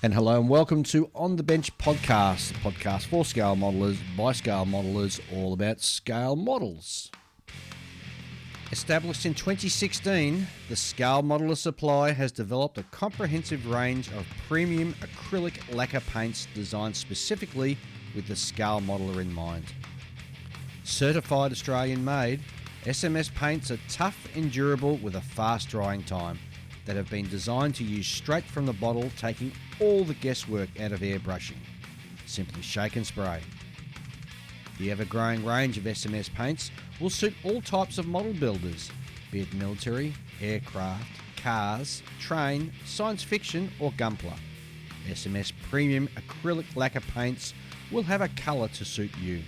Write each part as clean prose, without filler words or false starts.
And hello and welcome to On the Bench podcast, the podcast for scale modelers, by scale modelers, all about scale models. Established in 2016, the Scale Modeler Supply has developed a comprehensive range of premium acrylic lacquer paints designed specifically with the scale modeler in mind. Certified Australian made, SMS paints are tough and durable with a fast drying time that have been designed to use straight from the bottle, taking all the guesswork out of airbrushing. Simply shake and spray. The ever-growing range of SMS paints will suit all types of model builders, be it military, aircraft, cars, train, science fiction or gunpla. SMS premium acrylic lacquer paints will have a colour to suit you.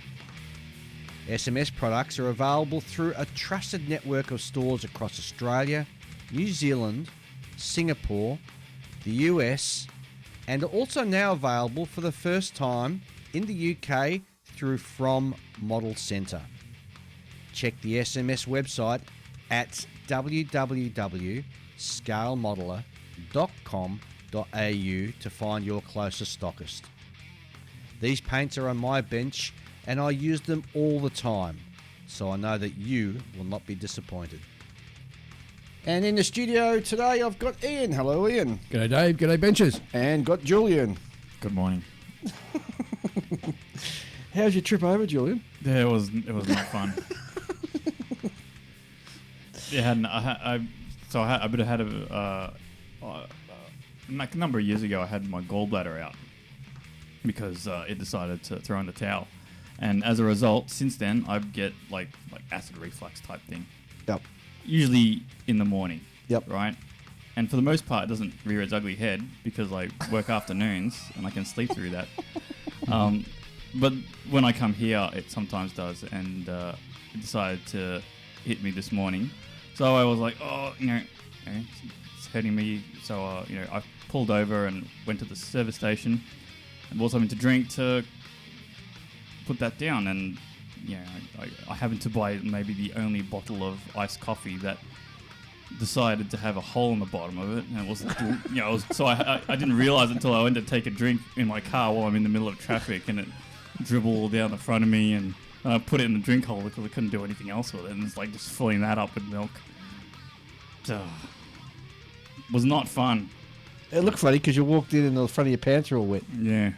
SMS products are available through a trusted network of stores across Australia, New Zealand, Singapore, the US, and are also now available for the first time in the UK through From Model Centre. Check the SMS website at www.scalemodeler.com.au to find your closest stockist. These paints are on my bench and I use them all the time, so I know that you will not be disappointed. And in the studio today, I've got Ian. Hello, Ian. G'day, Dave. G'day, Benches. And got Julian. Good morning. How's your trip over, Julian? Yeah, it was not fun. A number of years ago, I had my gallbladder out because it decided to throw in the towel, and as a result, since then I get like acid reflux type thing. Yep. Usually in the morning. Yep. Right. And for the most part, it doesn't rear its ugly head because I work afternoons and I can sleep through that. But when I come here, it sometimes does, and it decided to hit me this morning. So I was like, it's hurting me. So I pulled over and went to the service station and bought something to drink to put that down. And I happened to buy maybe the only bottle of iced coffee that decided to have a hole in the bottom of it, and it was, I didn't realize until I went to take a drink in my car while I'm in the middle of traffic, and it dribbled down the front of me, and I put it in the drink holder because I couldn't do anything else with it, and it's like just filling that up with milk. Was not fun. It looked funny because you walked in and the front of your pants were all wet. Yeah.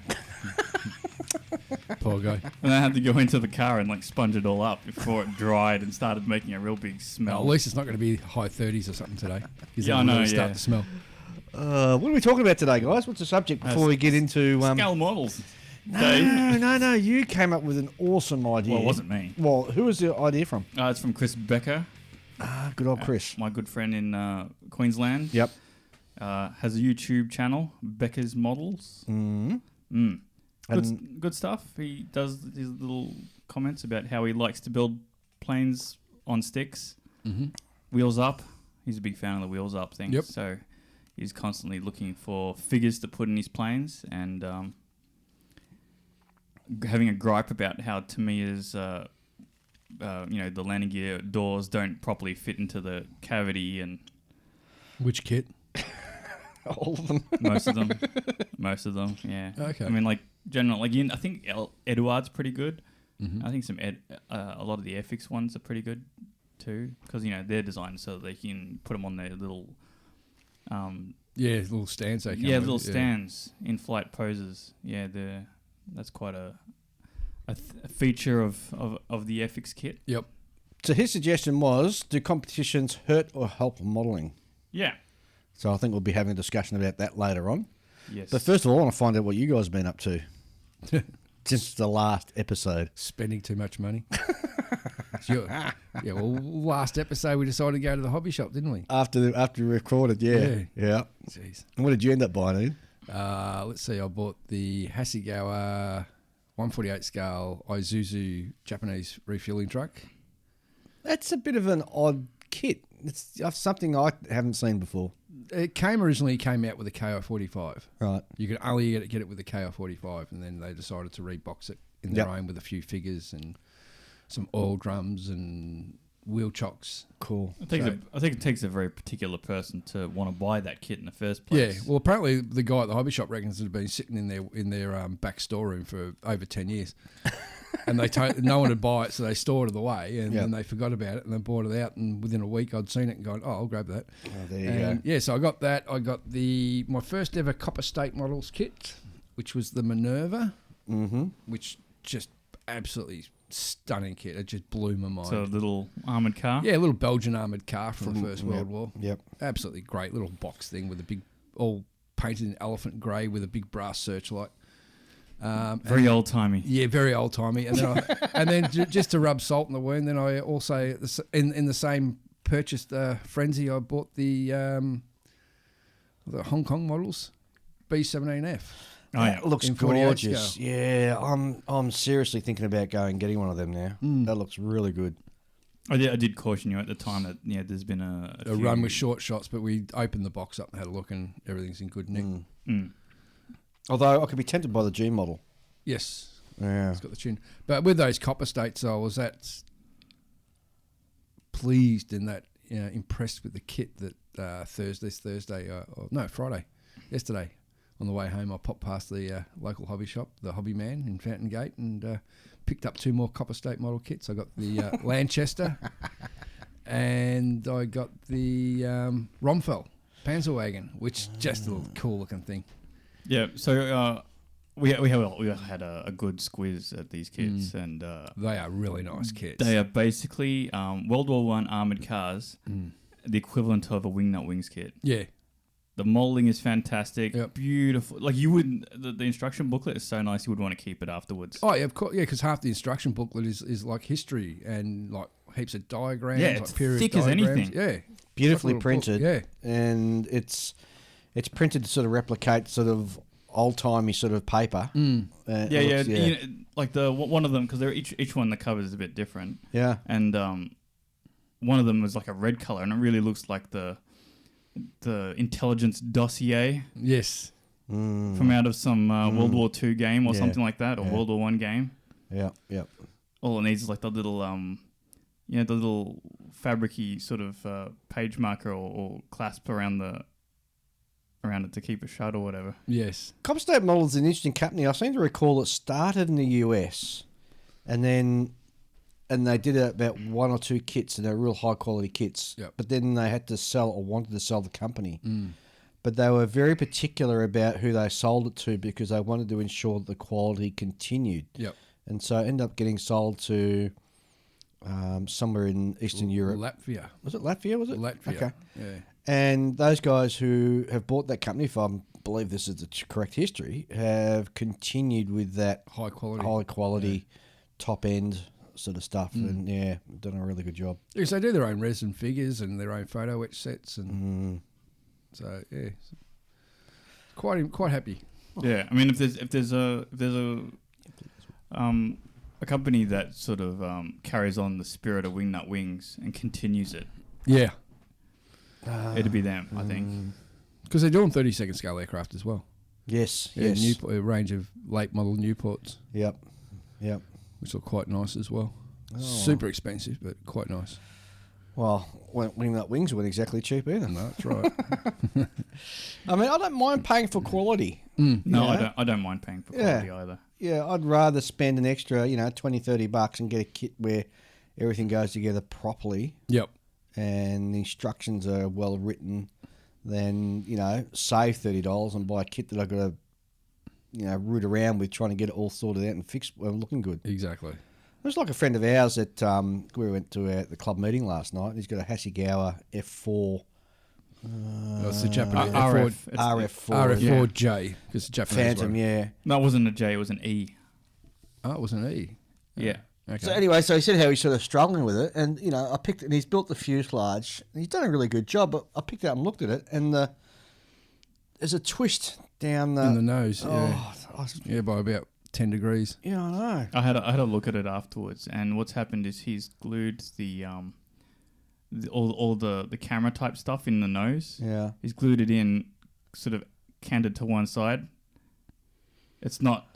Poor guy. And I had to go into the car and sponge it all up before it dried and started making a real big smell. At least it's not going to be high 30s or something today. Yeah, I know, start to smell. What are we talking about today, guys? What's the subject before we get into... Scale models. No. You came up with an awesome idea. Well, it wasn't me. Well, who was the idea from? It's from Chris Becker. Good old Chris. My good friend in Queensland. Yep. Has a YouTube channel, Becker's Models. Good stuff. He does his little comments about how he likes to build planes on sticks. Mm-hmm. Wheels up. He's a big fan of the wheels up thing. Yep. So he's constantly looking for figures to put in his planes, and having a gripe about how Tamiya's the landing gear doors don't properly fit into the cavity, and Which kit? All of them. most of them, yeah. Okay. I mean, I think Eduard's pretty good. Mm-hmm. I think a lot of the Airfix ones are pretty good too, because they're designed so that they can put them on their little little stands. They come with, little stands in flight poses. Yeah, that's quite a feature of the Airfix kit. Yep. So his suggestion was, do competitions hurt or help modelling? Yeah. So I think we'll be having a discussion about that later on. Yes. But first of all, I want to find out what you guys have been up to since the last episode. Spending too much money. Last episode we decided to go to the hobby shop, didn't we? After we recorded, yeah. Jeez. And what did you end up buying, Ian? Let's see. I bought the Hasegawa 148 scale Isuzu Japanese refueling truck. That's a bit of an odd kit. It's something I haven't seen before. It originally came out with a KI-45. Right. You could only get it with the KI-45, and then they decided to rebox it in their own with a few figures and some oil drums and wheel chocks. Cool. I think it takes a very particular person to want to buy that kit in the first place. Yeah, well, apparently the guy at the hobby shop reckons it had been sitting in their back storeroom for over 10 years. And no one would buy it, so they stored it away, and then they forgot about it, and they bought it out, and within a week I'd seen it and gone, I'll grab that. Oh, there you go. Yeah, so I got that. I got my first ever Copper State Models kit, which was the Minerva, which just absolutely stunning kit. It just blew my mind. So a little armoured car? Yeah, a little Belgian armoured car from the First World War. Yep. Absolutely great little box thing with a big, all painted in elephant grey with a big brass searchlight. Very old timey. Yeah, very old timey. And then, just to rub salt in the wound, then I also in the same purchased frenzy, I bought the Hong Kong models B17F. Oh, yeah. That looks In 48 gorgeous. scale. Yeah, I'm seriously thinking about getting one of them now. That looks really good. I did caution you at the time that there's been a A few- run with short shots, but we opened the box up and had a look, and everything's in good nick. Although I could be tempted by the G model. Yes, Yeah. it's got the chin. But with those Copper States, I was that pleased and that impressed with the kit that Friday, yesterday, on the way home, I popped past the local hobby shop, the Hobby Man in Fountain Gate, and picked up 2 more Copper State model kits. I got the Lanchester, and I got the Romfel Panzerwagen, which just a little cool looking thing. Yeah, so we had a good squeeze at these kits, and They are really nice kits. they are basically World War One armoured cars, the equivalent of a Wingnut Wings kit. Yeah. The molding is fantastic, Yep. beautiful. Like you wouldn't, the instruction booklet is so nice, you would want to keep it afterwards. Oh, yeah, of course. Yeah, because half the instruction booklet is like history and like heaps of diagrams. Yeah, like it's period thick as diagrams. anything. Yeah. Beautifully It's like a little printed. book. Yeah. And it's printed to sort of replicate sort of old-timey sort of paper. It looks- You know, like one of them, because they're each one, the cover is a bit different. Yeah. And one of them was like a red color, and it really looks like the intelligence dossier Yes. from out of some World War II game or Yeah. something like that, or Yeah. World War One game. Yeah. Yeah. All it needs is like the little the little fabricy sort of page marker or clasp around it to keep it shut or whatever. Yes. Copper State Model is an interesting company. I seem to recall it started in the US, and they did about 1 or 2 kits, and they're real high quality kits. Yep. But then they had to sell or wanted to sell the company. But they were very particular about who they sold it to because they wanted to ensure that the quality continued. Yep. And so it ended up getting sold to somewhere in Eastern Europe. Latvia. Was it Latvia? Was it? Latvia. Okay. Yeah. And those guys who have bought that company, if I believe this is the correct history, have continued with that High quality. high quality, top end sort of stuff, and done a really good job. Because they do their own resin figures and their own photo etch sets, and so yeah, quite happy. Yeah, I mean, if there's a company that sort of carries on the spirit of Wingnut Wings and continues it, Yeah, it'd be them, I think. because they're doing 32nd scale aircraft as well. Yes, Yeah, yes. a range of late model Newports, Yep, yep. which look quite nice as well. Oh. Super expensive, but quite nice. Well, Wingnut Wings weren't exactly cheap either. No, that's right. I mean, I don't mind paying for quality. No, Yeah. I don't mind paying for quality either. Yeah, I'd rather spend an extra, $20-$30 and get a kit where everything goes together properly Yep. and the instructions are well written than, save $30 and buy a kit that I've got to, root around with trying to get it all sorted out and fixed looking good. Exactly. It was like a friend of ours that we went to the club meeting last night. He's got a Hasegawa F4. That's the Japanese RF. It's RF4. RF4J, because the Japanese Phantom, one. yeah. No, it wasn't a J, it was an E. Oh, it was an E. Yeah. Okay. So anyway, so he said how he's sort of struggling with it, and I picked it, and he's built the fuselage, and he's done a really good job. But I picked it up and looked at it, and there's a twist down the in the nose, yeah. Oh, Yeah, by about 10 degrees. I know. I had a look at it afterwards, and what's happened is he's glued all the camera type stuff in the nose. Yeah. He's glued it in, sort of canted to one side. It's not.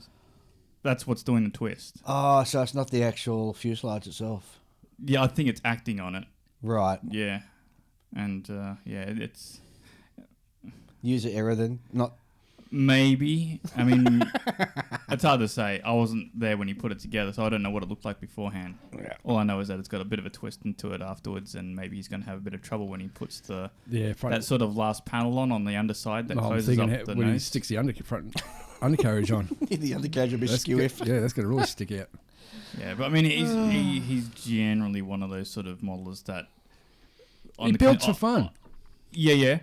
That's what's doing the twist. Oh, so it's not the actual fuselage itself. Yeah, I think it's acting on it. Right. Yeah, and it's User error then? Not. maybe. I mean, it's hard to say. I wasn't there when he put it together, so I don't know what it looked like beforehand. Yeah. All I know is that it's got a bit of a twist into it afterwards, and maybe he's going to have a bit of trouble when he puts that sort of last panel on the underside that closes up the when nose. he sticks the undercarriage on. The undercarriage will be skew if. Yeah, that's going to really stick out. Yeah, but I mean, he's generally one of those sort of modelers that He builds for fun. Yeah.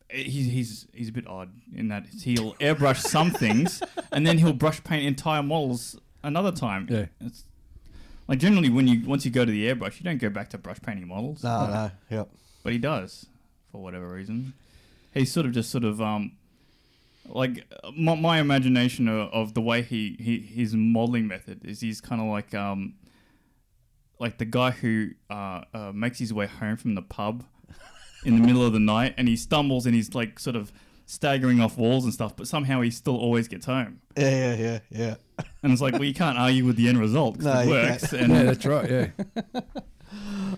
He's a bit odd in that he'll airbrush some things and then he'll brush paint entire models another time. Yeah. It's like generally once you go to the airbrush, you don't go back to brush painting models. No. Yep. But he does for whatever reason. He's sort of like my imagination of the way his modeling method is he's kind of like the guy who makes his way home from the pub in the middle of the night and he stumbles and he's like sort of staggering off walls and stuff, but somehow he still always gets home. Yeah. And it's like, well, you can't argue with the end result because it works. And Yeah, that's right. Yeah.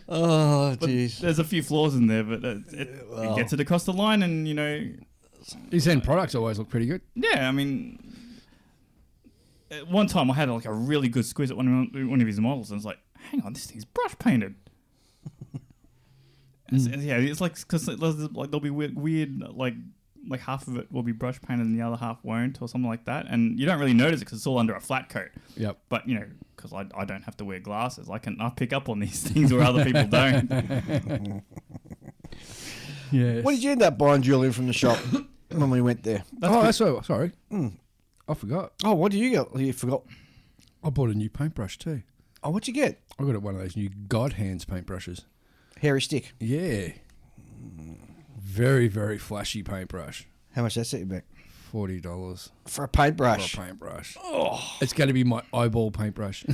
Oh, but jeez. there's a few flaws in there, but it gets it across the line, and His end products always look pretty good. yeah, I mean, at one time I had like a really good squeeze at one of his models, and it's like, hang on, this thing's brush painted. Yeah, it's like because there'll be weird like half of it will be brush painted and the other half won't, or something like that, and you don't really notice it because it's all under a flat coat. Yep. But because I don't have to wear glasses, I pick up on these things where other people don't. Yeah. What did you end up buying, Julian, from the shop when we went there? That's what. Sorry. I forgot. Oh, what did you get? You forgot. I bought a new paintbrush too. Oh, what'd you get? I got one of those new God Hands paintbrushes. Hairy stick. Yeah. Very, very flashy paintbrush. How much that set you back? $40 For a paintbrush. for a paintbrush. Oh. It's going to be my eyeball paintbrush.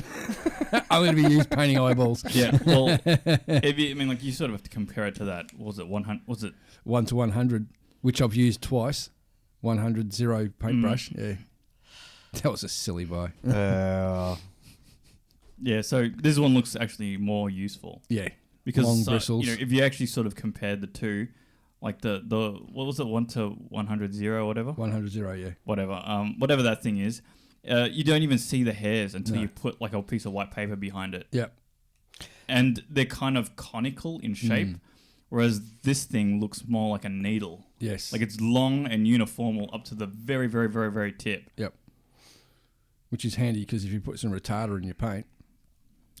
I'm going to be painting eyeballs. Yeah, well, you sort of have to compare it to that. What was it 100? Was it 1 to 100, which I've used twice. 100 0 paintbrush. Yeah. That was a silly buy. Yeah, so this one looks actually more useful. Yeah. Because long bristles. If you actually sort of compared the two, like the what was it, 1 to 100 0 or whatever? 100 0, yeah. Whatever that thing is, you don't even see the hairs until No. you put like a piece of white paper behind it. Yep. And they're kind of conical in shape, whereas this thing looks more like a needle. Yes. Like it's long and uniform up to the very, very, very, very tip. Yep. Which is handy because if you put some retarder in your paint,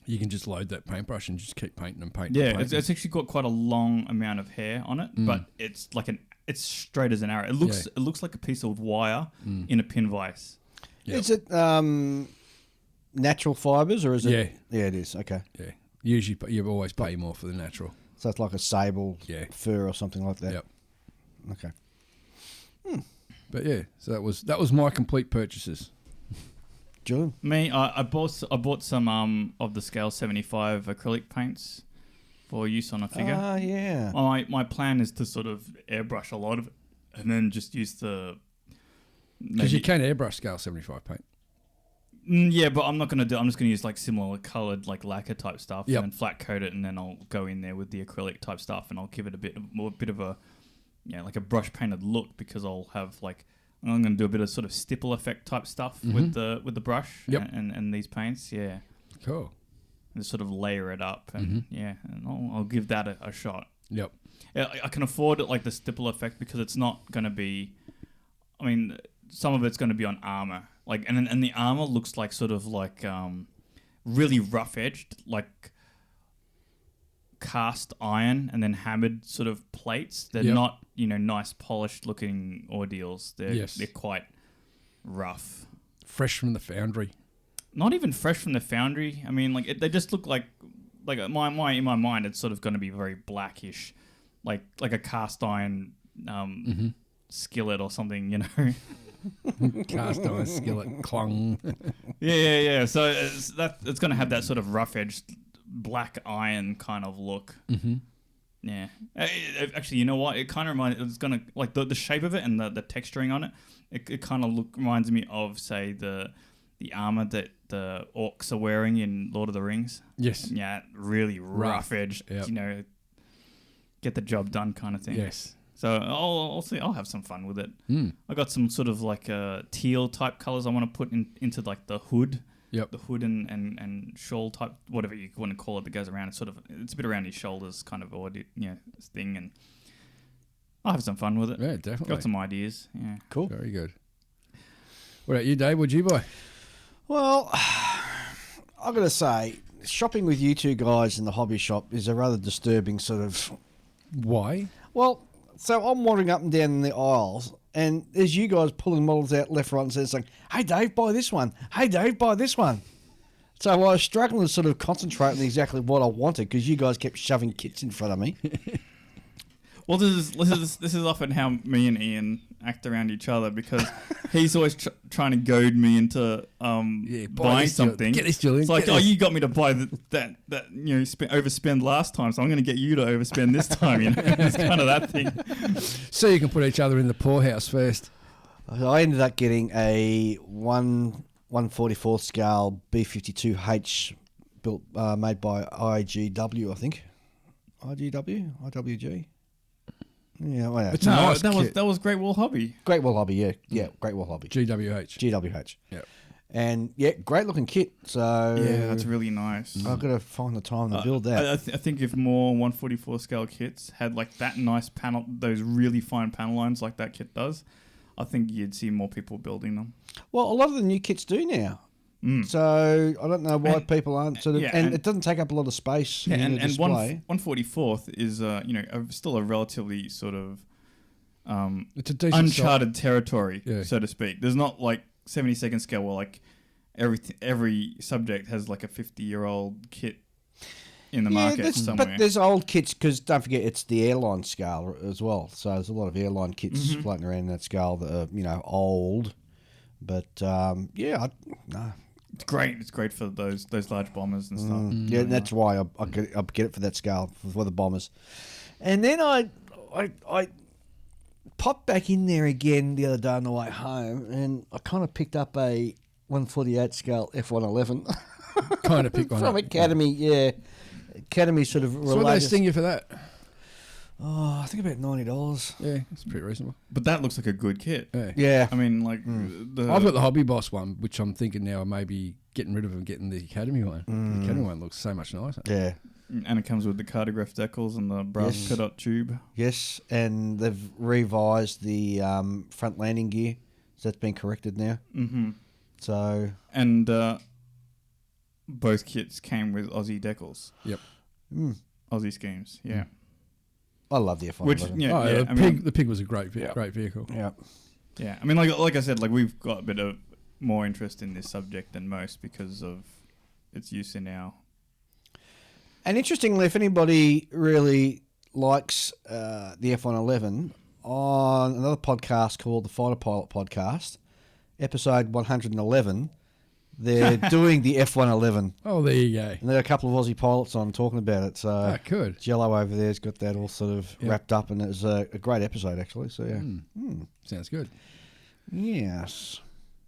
you can just load that paintbrush and just keep painting and painting. Yeah, it's actually got quite a long amount of hair on it, but it's like it's straight as an arrow. It looks like a piece of wire in a pin vise. Yep. Is it natural fibres or is it? Yeah. Yeah, it is. Okay. Yeah. Usually, but you always pay more for the natural. So it's like a sable fur or something like that. Yep. Okay. But yeah, so that was my complete purchases. Julian? Me, I bought some of the Scale 75 acrylic paints for use on a figure. Ah, yeah. My plan is to sort of airbrush a lot of it and then just use the... Because you can airbrush scale 75 paint. Yeah, but I'm not going to do... I'm just going to use like similar coloured like lacquer type stuff Yep. and then flat coat it, and then I'll go in there with the acrylic type stuff and I'll give it a bit of a... Yeah, like a brush painted look, because I'll have like... I'm going to do a bit of sort of stipple effect type stuff with the brush and these paints. Yeah. Cool. And sort of layer it up, and and I'll give that a shot. Yep. Yeah, I can afford it like the stipple effect because it's not going to be... I mean, some of it's going to be on armor, like, and the armor looks like sort of like really rough edged, like cast iron and then hammered sort of plates. They're not, nice polished looking ordeals. They're quite rough. Fresh from the foundry. Not even fresh from the foundry. I mean, like they just look like in my mind, it's sort of going to be very blackish, like a cast iron skillet or something, Cast iron skillet, clung. Yeah. So it's going to have that sort of rough edged black iron kind of look. Mm-hmm. Yeah. Actually, you know what? It kind of reminds... It's going to... Like, the shape of it and the texturing on it, it kind of reminds me of, say, the the armor that the orcs are wearing in Lord of the Rings. Yes. Yeah, really rough edged. Yep. You know, get the job done kind of thing. Yes. So I'll see. I'll have some fun with it. Mm. I got some sort of like teal type colors I want to put into like the hood. Yep. The hood and shawl type, whatever you want to call it, that goes around. It's a bit around his shoulders, kind of thing, and I'll have some fun with it. Yeah, definitely. Got some ideas. Yeah. Cool. Very good. What about you, Dave? What'd you buy? Well, I've got to say, shopping with you two guys in the hobby shop is a rather disturbing sort of... Why? Well, so I'm wandering up and down the aisles, and there's you guys pulling models out left, right, and centre saying, hey, Dave, buy this one. Hey, Dave, buy this one. So I was struggling to sort of concentrate on exactly what I wanted because you guys kept shoving kits in front of me. Well, this is often how me and Ian act around each other because he's always trying to goad me into buying something. Get this, Julian. It's like, you got me to buy that overspend last time, so I'm going to get you to overspend this time. It's kind of that thing. So you can put each other in the poorhouse first. I ended up getting a 1/44 scale B52H built made by IGW, I think. IWG. Yeah, well, It's a nice kit. that was Great Wall Hobby. Great Wall Hobby, yeah, Great Wall Hobby. GWH. GWH. Yeah. And yeah, great looking kit. So Yeah, that's really nice. I've got to find the time to build that. I think if more 144 scale kits had like that nice panel, those really fine panel lines like that kit does, I think you'd see more people building them. Well, a lot of the new kits do now. Mm. So I don't know why people aren't sort of, yeah, and and- it doesn't take up a lot of space Yeah, in the and display. 144th is still a relatively sort of It's a decent uncharted territory, Yeah. so to speak. There's not like 70-second scale where like every subject has like a 50-year-old kit in the market somewhere. But there's old kits because don't forget it's the airline scale as well. So there's a lot of airline kits floating around in that scale that are old. But It's great. It's great for those large bombers and stuff. Yeah, and that's why I get it for that scale for the bombers. And then I popped back in there again the other day on the way home, and I kind of picked up a 148 scale F111 kind of pick one from up. Academy. Yeah, Academy sort of. So what do they sting you for that? Oh, I think about $90. Yeah, it's pretty reasonable. But that looks like a good kit. Yeah. Yeah, I mean, like I've got the Hobby Boss one, which I'm thinking now maybe getting rid of and getting the Academy one. The Academy one looks so much nicer. yeah. and it comes with the cartograph decals and the brass Yes. cut-out tube. Yes, and they've revised the front landing gear, so that's been corrected now. Mm-hmm. So, And both kits came with Aussie decals, Aussie schemes. Yeah. I love the F111. Which The pig was a great vehicle. Yeah. Yeah, I mean, like I said, like we've got a bit of more interest in this subject than most because of its use in our. And interestingly, if anybody really likes the F111, on another podcast called the Fighter Pilot Podcast, episode 111, they're doing the F111. Oh, there you go. And there are a couple of Aussie pilots on talking about it. So Good. Jello over there's got that all sort of wrapped up, and it was a great episode, actually. So, yeah. Sounds good. Yes.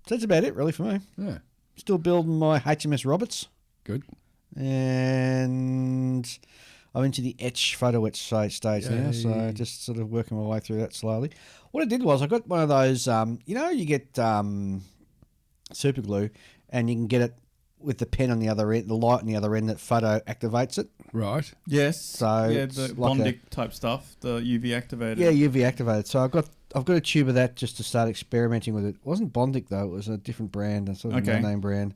So that's about it, really, for me. Yeah. Still building my HMS Roberts. Good. And I'm into the photo etch stage now, so Yay. just sort of working my way through that slowly. What I did was I got one of those, you get super glue, and you can get it with the pen on the other end, the light on the other end that photo activates it. Right. Yes. So yeah, it's the like Bondic type stuff, the UV activated. Yeah, UV activated. So I've got a tube of that just to start experimenting with it. It wasn't Bondic though; it was a different brand, a sort of no-name brand.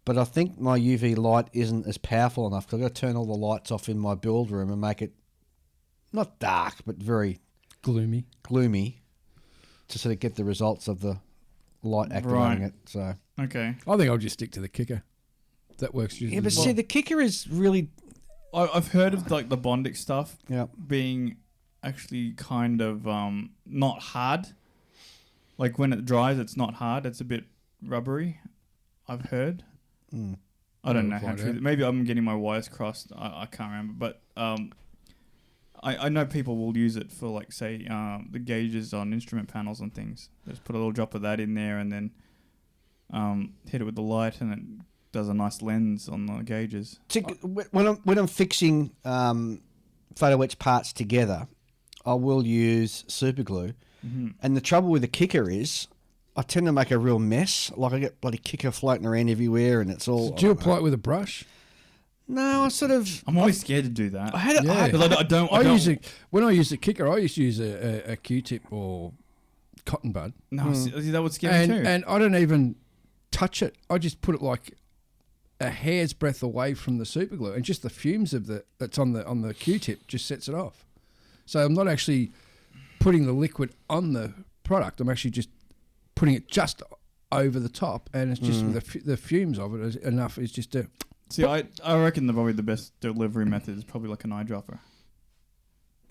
But I think my UV light isn't as powerful enough because I've got to turn all the lights off in my build room and make it not dark, but very Gloomy. gloomy to sort of get the results of the light activating it. So Okay. I think I'll just stick to the kicker. That works usually. yeah, but well. see, the kicker is really I've heard of like the Bondic stuff yeah. being actually kind of not hard. Like when it dries, it's not hard. It's a bit rubbery. I've heard. I don't know how find true. out. Maybe I'm getting my wires crossed. I can't remember, but I know people will use it for like say the gauges on instrument panels and things. Just put a little drop of that in there, and then hit it with the light, and it does a nice lens on the gauges. When I'm fixing photo etch parts together, I will use super glue. Mm-hmm. And the trouble with the kicker is I tend to make a real mess. Like I get bloody kicker floating around everywhere, and it's all. Do you apply it with a brush? No, I sort of. I'm always scared to do that. I had it. Yeah. Because I don't. When I use a kicker, I used to use a Q-tip or cotton bud. No, see, that would scare me too. And I don't even touch it. I just put it like a hair's breadth away from the super glue, and just the fumes of that's on the Q-tip just sets it off. So I'm not actually putting the liquid on the product. I'm actually just putting it just over the top, and it's just the fumes of it is enough. It's just a. See, I reckon probably the best delivery method is probably like an eyedropper.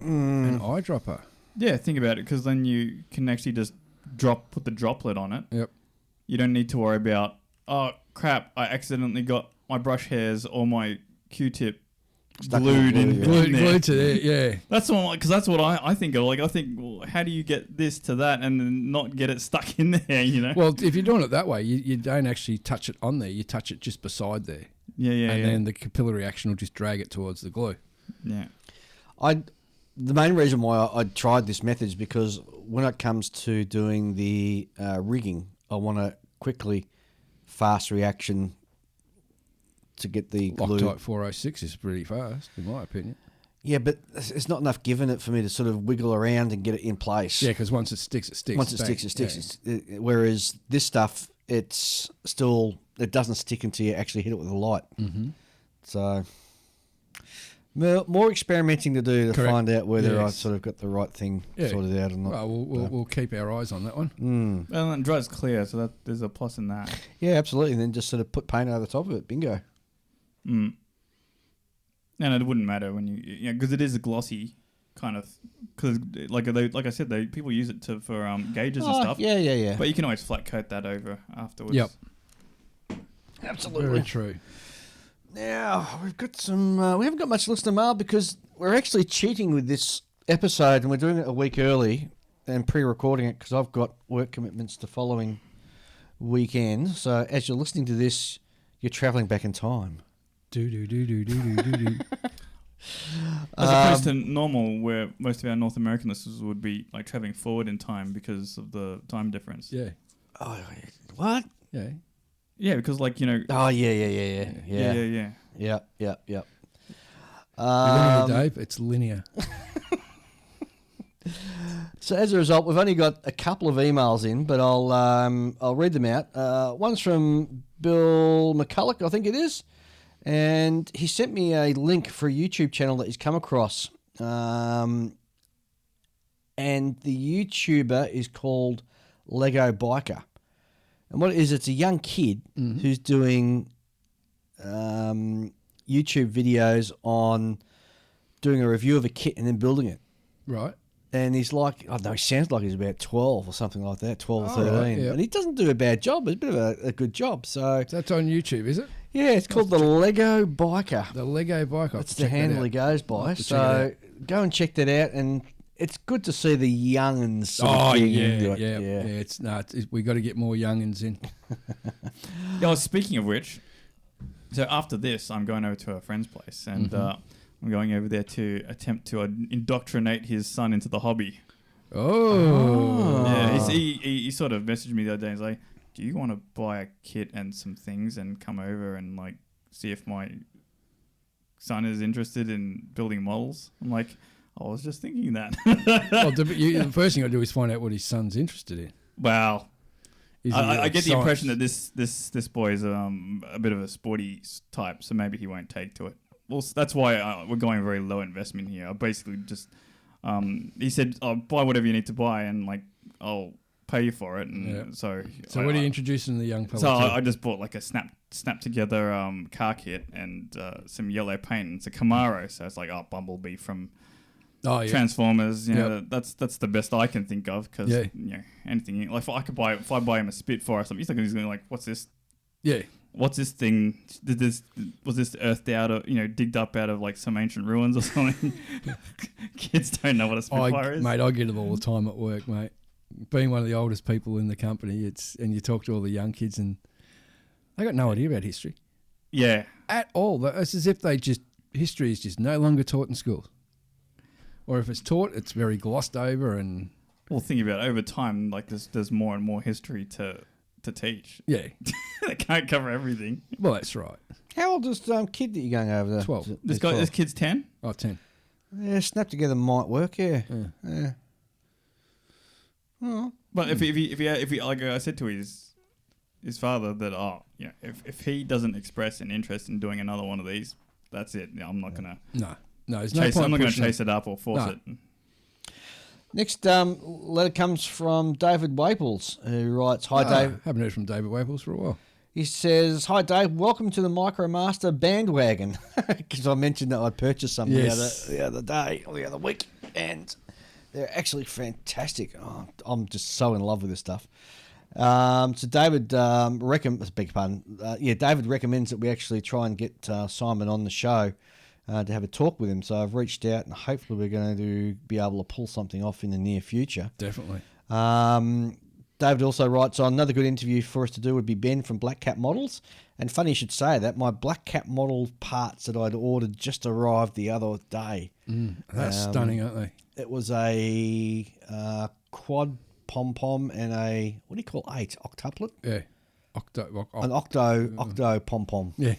An eyedropper. Yeah, think about it, because then you can actually just put the droplet on it. Yep. You don't need to worry about, oh crap, I accidentally got my brush hairs or my Q-tip glued in there. Glued to there, yeah. That's what, because that's what I think of. Like, I think, well, how do you get this to that and then not get it stuck in there? You know. Well, if you're doing it that way, you don't actually touch it on there. You touch it just beside there. Yeah. And then the capillary action will just drag it towards the glue. Yeah. The main reason why I tried this method is because when it comes to doing the rigging, I want a quickly, fast reaction to get the glue. Loctite 406 is pretty fast, in my opinion. Yeah, but it's not enough given it for me to sort of wiggle around and get it in place. Yeah, because once it sticks, it sticks. Once it sticks, it sticks. Whereas this stuff, it doesn't stick until you actually hit it with a light. Mm-hmm. So more experimenting to do to find out whether I sort of got the right thing sorted out or not. Well, we'll keep our eyes on that one. And it dries clear, so that there's a plus in that. Yeah, absolutely. And then just sort of put paint over the top of it. Bingo. And it wouldn't matter when you because it is a glossy kind of, because like I said, people use it for gauges and stuff. Yeah. But you can always flat coat that over afterwards. Yep. Absolutely. Very true. Now, we've got some... we haven't got much listener mail because we're actually cheating with this episode, and we're doing it a week early and pre-recording it because I've got work commitments the following weekend. So as you're listening to this, you're travelling back in time. Do. As opposed to normal, where most of our North American listeners would be like travelling forward in time because of the time difference. Yeah. Oh, what? Yeah. Yeah, because like, you know... Oh, yeah. Yep. Linear, Dave. It's linear. So as a result, we've only got a couple of emails in, but I'll read them out. One's from Bill McCulloch, I think it is, and he sent me a link for a YouTube channel that he's come across, and the YouTuber is called Lego Biker. And what it is, it's a young kid who's doing YouTube videos on doing a review of a kit and then building it. Right. And he's like, I don't know, he sounds like he's about 12 or something like that, 12 or 13. Right, yep. And he doesn't do a bad job. It's a bit of a good job. So That's on YouTube, is it? yeah, it's called the Lego Biker. The Lego Biker. That's the handle he goes by. check it So go and check that out. And it's good to see the young'uns sort of getting into it. We got to get more young'uns in. Speaking of which, so after this, I'm going over to a friend's place, and I'm going over there to attempt to indoctrinate his son into the hobby. Oh. Yeah, he sort of messaged me the other day. He's like, do you want to buy a kit and some things and come over and like see if my son is interested in building models? I'm like, I was just thinking that. Well, the first thing I do is find out what his son's interested in. Wow. I get the impression that this boy is a bit of a sporty type, so maybe he won't take to it. Well, that's why we're going very low investment here. I basically just he said, "Oh, buy whatever you need to buy, and like I'll pay you for it." And so what are you introducing the young fella So to? I just bought like a snap together car kit and some yellow paint. And it's a Camaro, so it's like Bumblebee from Transformers. You know, that's the best I can think of, because you know, anything like if I buy him a Spitfire or something, he's going to be like, what's this? Yeah. What's this thing? Was this earthed out of, digged up out of like some ancient ruins or something? Kids don't know what a Spitfire is. Mate, I get it all the time at work, mate. Being one of the oldest people in the company, and you talk to all the young kids, and They got no idea about history Yeah. at all. It's as if history is just no longer taught in schools. Or if it's taught, it's very glossed over and... Well, think about it. Over time, like there's more and more history to teach. Yeah. They can't cover everything. Well, that's right. How old is kid that you're going over there? 12. This kid's 10. Oh, 10. Yeah, snap together might work. Yeah. Oh. But if he like I said to his father that if he doesn't express an interest in doing another one of these, that's it. I'm not gonna No, there's chase. no I'm point not gonna pushing chase it up or force it. Next letter comes from David Waples, who writes, "Hi Dave." Haven't heard from David Waples for a while. He says, "Hi Dave, welcome to the MicroMaster bandwagon." Because I mentioned that I'd purchased some the other day or the other week, and they're actually fantastic. Oh, I'm just so in love with this stuff. So David David recommends that we actually try and get Simon on the show to have a talk with him. So I've reached out, and hopefully we're going to be able to pull something off in the near future. Definitely. David also writes on, another good interview for us to do would be Ben from Black Cap Models. And funny you should say that, my Black Cap Model parts that I'd ordered just arrived the other day. That's stunning, aren't they? It was a quad pom-pom and a, what do you call 8? Octuplet? Yeah. An octo pom-pom. Yeah.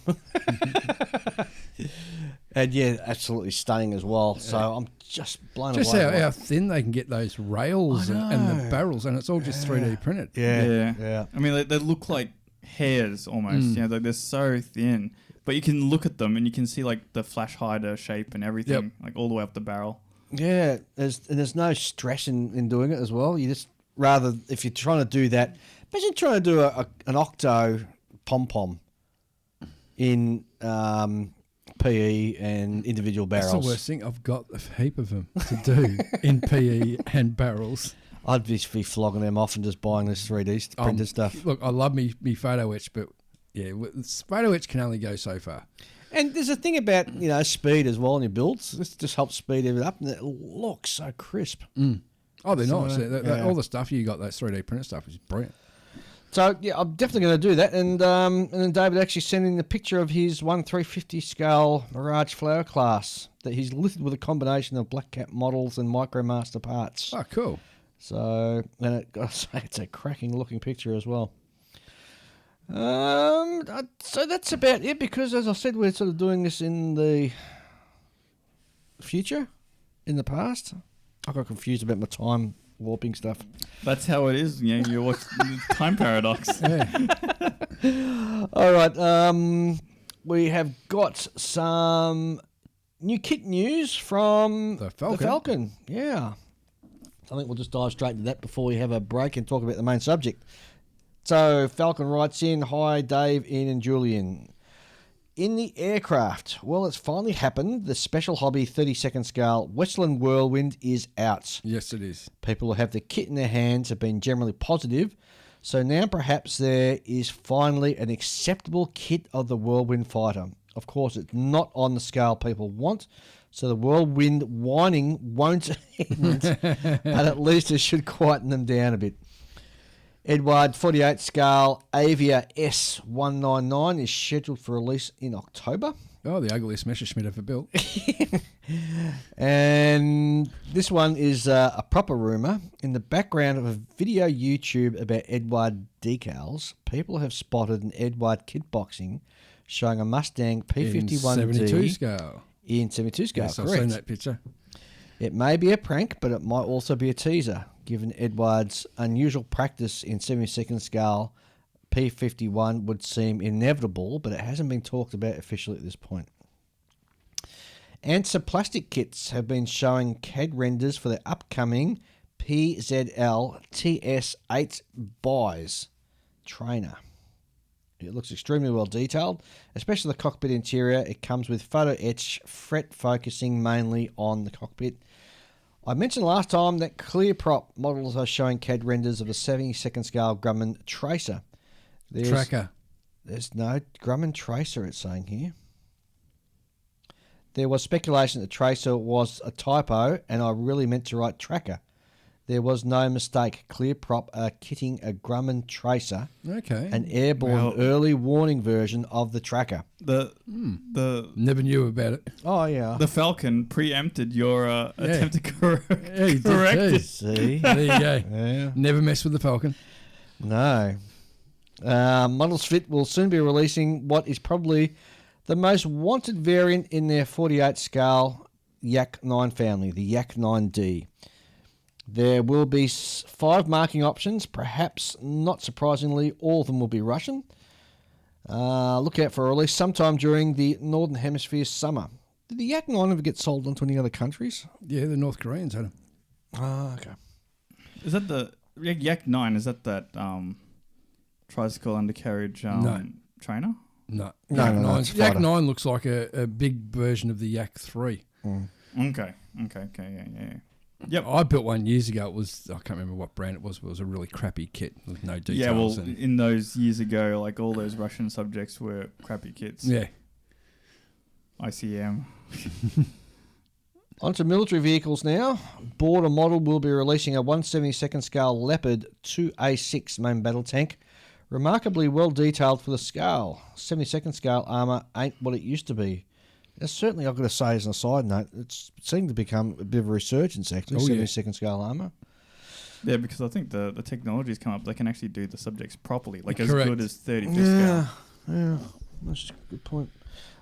And yeah, absolutely stunning as well. So I'm just blown away. Just how thin they can get those rails and the barrels, and it's all just 3D printed. Yeah. I mean, they look like hairs almost. You know, they're so thin, but you can look at them and you can see like the flash hider shape and everything, like all the way up the barrel. Yeah, there's no stress in doing it as well. You just rather, if you're trying to do that, imagine trying to do an octo pom pom in PE and individual barrels. That's the worst thing. I've got a heap of them to do in PE and barrels. I'd just be flogging them off and just buying this 3D printed stuff. Look, I love me photo etch, but yeah, photo etch can only go so far. And there's a thing about, speed as well in your builds. This just helps speed it up, and it looks so crisp. Oh, they're nice. All the stuff you got, that 3D printed stuff, is brilliant. So, yeah, I'm definitely going to do that. And then David actually sent in the picture of his 1/350 scale Mirage Flower class that he's listed with a combination of Black Cap models and MicroMaster parts. Oh, cool. So, and it's a cracking looking picture as well. So that's about it, because as I said, we're sort of doing this in the future, in the past. I got confused about my time warping stuff. That's how it is. You know, you watch Time Paradox. All right. We have got some new kit news from the Falcon. The Falcon. Yeah. I think we'll just dive straight into that before we have a break and talk about the main subject. So Falcon writes in, "Hi Dave, Ian and Julian. In the aircraft, well, it's finally happened. The Special Hobby 32nd scale Westland Whirlwind is out. Yes, it is. People who have the kit in their hands have been generally positive. So now perhaps there is finally an acceptable kit of the Whirlwind fighter. Of course, it's not on the scale people want, so the Whirlwind whining won't end, but at least it should quieten them down a bit. Edward 48 scale Avia S199 is scheduled for release in October. Oh, the ugliest Messerschmitt ever built. And this one is a proper rumour. In the background of a video YouTube about Edward decals, people have spotted an Edward kitboxing showing a Mustang P51D in 72 scale. In 72 scale, yes, correct. I've seen that picture. It may be a prank, but it might also be a teaser, given Edward's unusual practice in 72nd scale. P51 would seem inevitable, but it hasn't been talked about officially at this point. Answer Plastic Kits have been showing CAD renders for the upcoming PZL TS8 buys trainer. It looks extremely well detailed, especially the cockpit interior. It comes with photo etch, fret focusing mainly on the cockpit. I mentioned last time that ClearProp models are showing CAD renders of a 72nd scale Grumman Tracer. Tracker. There's no Grumman Tracer, it's saying here. There was speculation that Tracer was a typo, and I really meant to write Tracker. There was no mistake. Clear Prop are kitting a Grumman Tracer, Okay. an airborne early warning version of the tracker. The Never knew about it. Oh, yeah. the Falcon preempted your attempt to correct Yeah, you did it. too. See? There you go. Yeah. Never mess with the Falcon. No. Models Fit will soon be releasing what is probably the most wanted variant in their 48 scale Yak 9 family, the Yak 9D. There will be 5 marking options. Perhaps not surprisingly, all of them will be Russian. Look out for a release sometime during the Northern Hemisphere summer. Did the Yak 9 ever get sold onto any other countries? Yeah, the North Koreans had them. Oh, okay. Is that the Yak 9? Is that tricycle undercarriage trainer? No. No, Yak no, 9. it's Yak fighter. 9 looks like a big version of the Yak 3. Okay, yeah. Yep. I built one years ago. It was, I can't remember what brand it was, but it was a really crappy kit with no details. Yeah, well, and, in those years ago, like all those Russian subjects were crappy kits. yeah. ICM. Onto military vehicles now. Border Model will be releasing a 172nd scale Leopard 2A6 main battle tank. Remarkably well detailed for the scale. 72nd scale armour ain't what it used to be. Now, certainly, I've got to say as an aside note, it's seemed to become a bit of a resurgence actually, 72nd scale armour. Yeah, because I think the technology's come up. They can actually do the subjects properly, like as Correct. good as 35th scale. Yeah, that's a good point.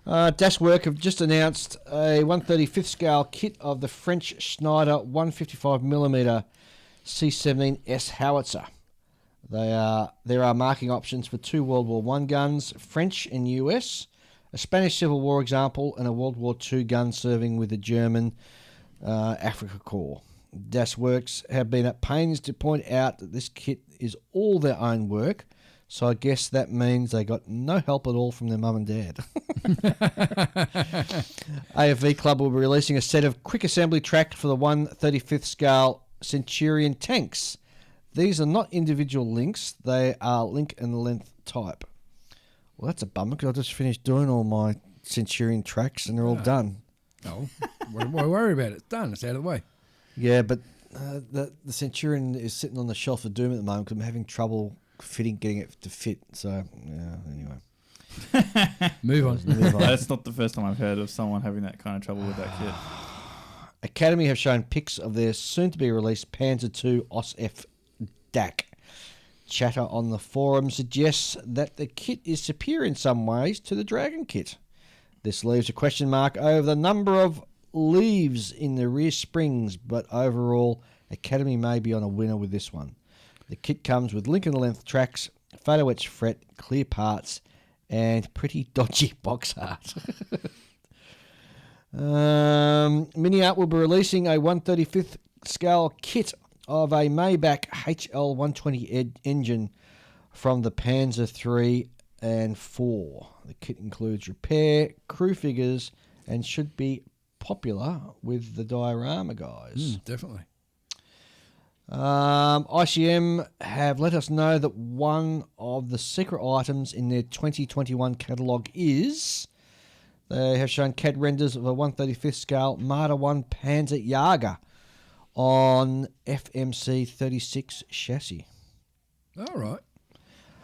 Das Work have just announced a 135th scale kit of the French Schneider 155mm C-17S howitzer. There are marking options for 2 World War I guns, French and US, a Spanish Civil War example, and a World War II gun serving with the German Afrika Korps. Das Works have been at pains to point out that this kit is all their own work, so I guess that means they got no help at all from their mum and dad. AFV Club will be releasing a set of quick assembly tracks for the 135th scale Centurion tanks. These are not individual links, they are link and length type. Well, that's a bummer because I just finished doing all my Centurion tracks and they're all done. No, why worry about it? It's done. It's out of the way. Yeah, but the Centurion is sitting on the shelf of doom at the moment because I'm having trouble getting it to fit. So, yeah, anyway. Move on. Move on. That's not the first time I've heard of someone having that kind of trouble with that kit. Academy have shown pics of their soon-to-be-released Panzer II OS-F DAC. Chatter on the forum suggests that the kit is superior in some ways to the Dragon kit. This leaves a question mark over the number of leaves in the rear springs, but overall, Academy may be on a winner with this one. The kit comes with link and length tracks, photo etch fret, clear parts, and pretty dodgy box art. Mini Art will be releasing a 135th scale kit of a Maybach HL120 engine from the Panzer III and IV. The kit includes repair, crew figures, and should be popular with the diorama guys. Definitely. ICM have let us know that one of the secret items in their 2021 catalogue is they have shown CAD renders of a 135th scale Marder 1 Panzer Jager on FMC 36 chassis. All right.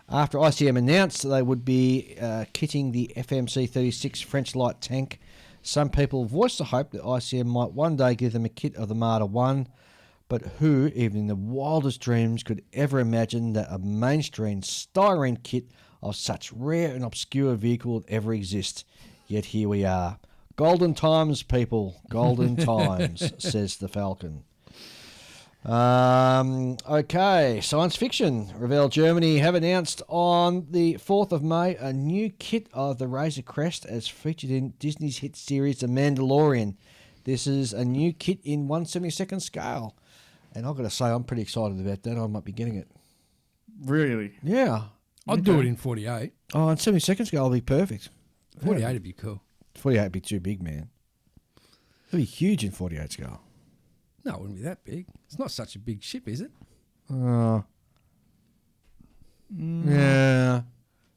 After ICM announced that they would be kitting the FMC 36 French light tank, some people voiced the hope that ICM might one day give them a kit of the Marder 1, but who, even in the wildest dreams, could ever imagine that a mainstream styrene kit of such rare and obscure vehicle would ever exist? Yet here we are. Golden times, people. Golden times, says the Falcon. Okay, science fiction. Revell Germany have announced on the 4th of May a new kit of the Razor Crest as featured in Disney's hit series The Mandalorian. This is a new kit in 1/72nd scale. And I've got to say, I'm pretty excited about that. I might be getting it. Really? Yeah. I'd do it in 48. Oh, and 72nd scale will be perfect. 48 would be cool. 48 would be too big, man. It'll be huge in 48 scale. No, it wouldn't be that big. It's not such a big ship, is it? Yeah.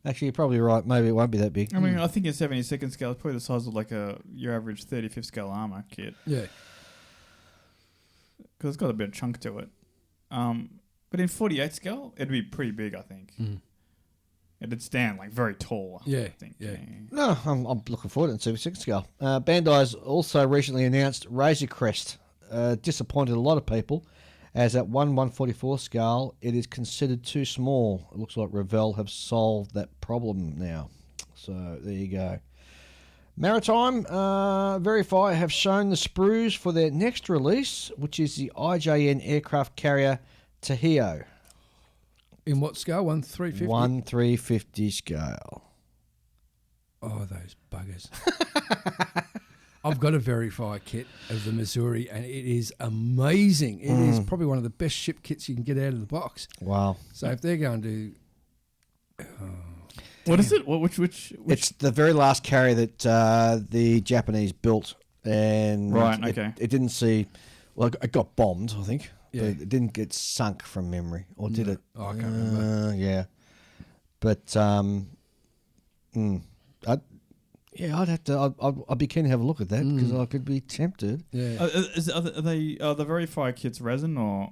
Actually, you're probably right. Maybe it won't be that big. I mean, I think a 72nd scale is probably the size of like your average 35th scale armor kit. Yeah. Because it's got a bit of chunk to it. But in 48 scale, it'd be pretty big, I think. It'd stand like very tall. Yeah, I think. yeah. No, I'm looking forward to it in 76 scale. Bandai's also recently announced Razor Crest. Disappointed a lot of people, as at 1/144 scale, it is considered too small. It looks like Revell have solved that problem now. So there you go. Maritime Verify have shown the sprues for their next release, which is the IJN aircraft carrier Tahio. In what scale? 1/350? 1/350 scale. Oh, those buggers. I've got a Verify kit of the Missouri, and it is amazing. It is probably one of the best ship kits you can get out of the box. Wow. So if they're going to... What is it? Which? It's the very last carrier that the Japanese built, and okay. it didn't see. Well, it got bombed, I think. Yeah. But it didn't get sunk from memory, or did it? Oh, I can't remember. Yeah, but I'd have to. I'd be keen to have a look at that because I could be tempted. Yeah. Are the Verify kits resin or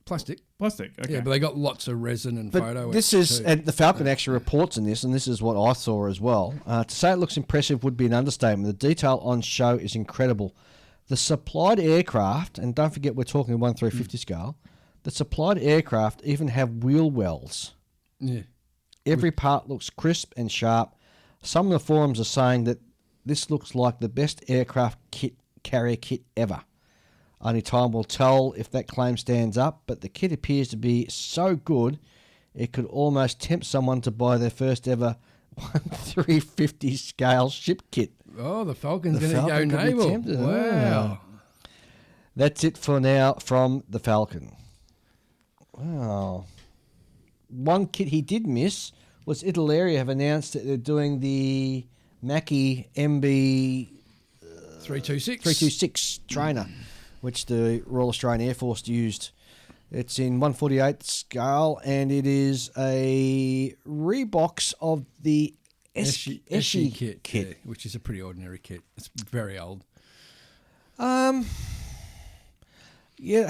Plastic. plastic? Okay. Yeah, but they got lots of resin and photo. But this is, and the Falcon actually reports in this, and this is what I saw as well. To say it looks impressive would be an understatement. The detail on show is incredible. The supplied aircraft, and don't forget we're talking 1/350 scale, the supplied aircraft even have wheel wells. Yeah. Every part looks crisp and sharp. Some of the forums are saying that this looks like the best aircraft carrier kit ever. Only time will tell if that claim stands up, but the kit appears to be so good it could almost tempt someone to buy their first ever 1/350 scale ship kit. Oh, the Falcon's The going to go Falcon could be naval. tempted. Wow. That's it for now from the Falcon. Wow. One kit he did miss was Italia have announced that they're doing the Mackie MB 326 trainer, which the Royal Australian Air Force used. It's in 1/48 scale, and it is a rebox of the Eschi kit, yeah, which is a pretty ordinary kit. It's very old. Yeah,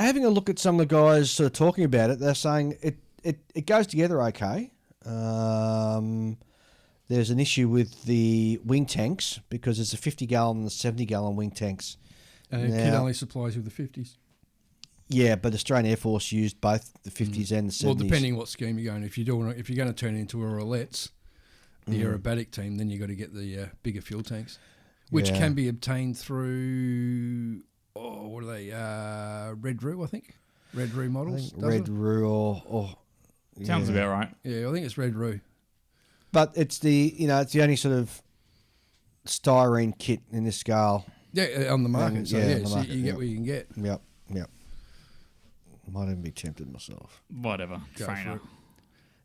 having a look at some of the guys sort of talking about it, they're saying it goes together okay. There's an issue with the wing tanks because there's a 50-gallon and a 70-gallon wing tanks. And the kit only supplies with the 50s. Yeah, but Australian Air Force used both the 50s and the 70s. Well, depending what scheme you're going. If you're going to turn it into a roulettes, the aerobatic team, then you've got to get the bigger fuel tanks, which can be obtained through, what are they? Red Roo, I think. Red Roo models. Red Roo or Sounds about right. Yeah, I think it's Red Roo. But it's the only sort of styrene kit in this scale. Yeah, on the market. And, so on the so market, you get what you can get. Yep. Might even be tempted myself. Whatever. Go Trainer. for it.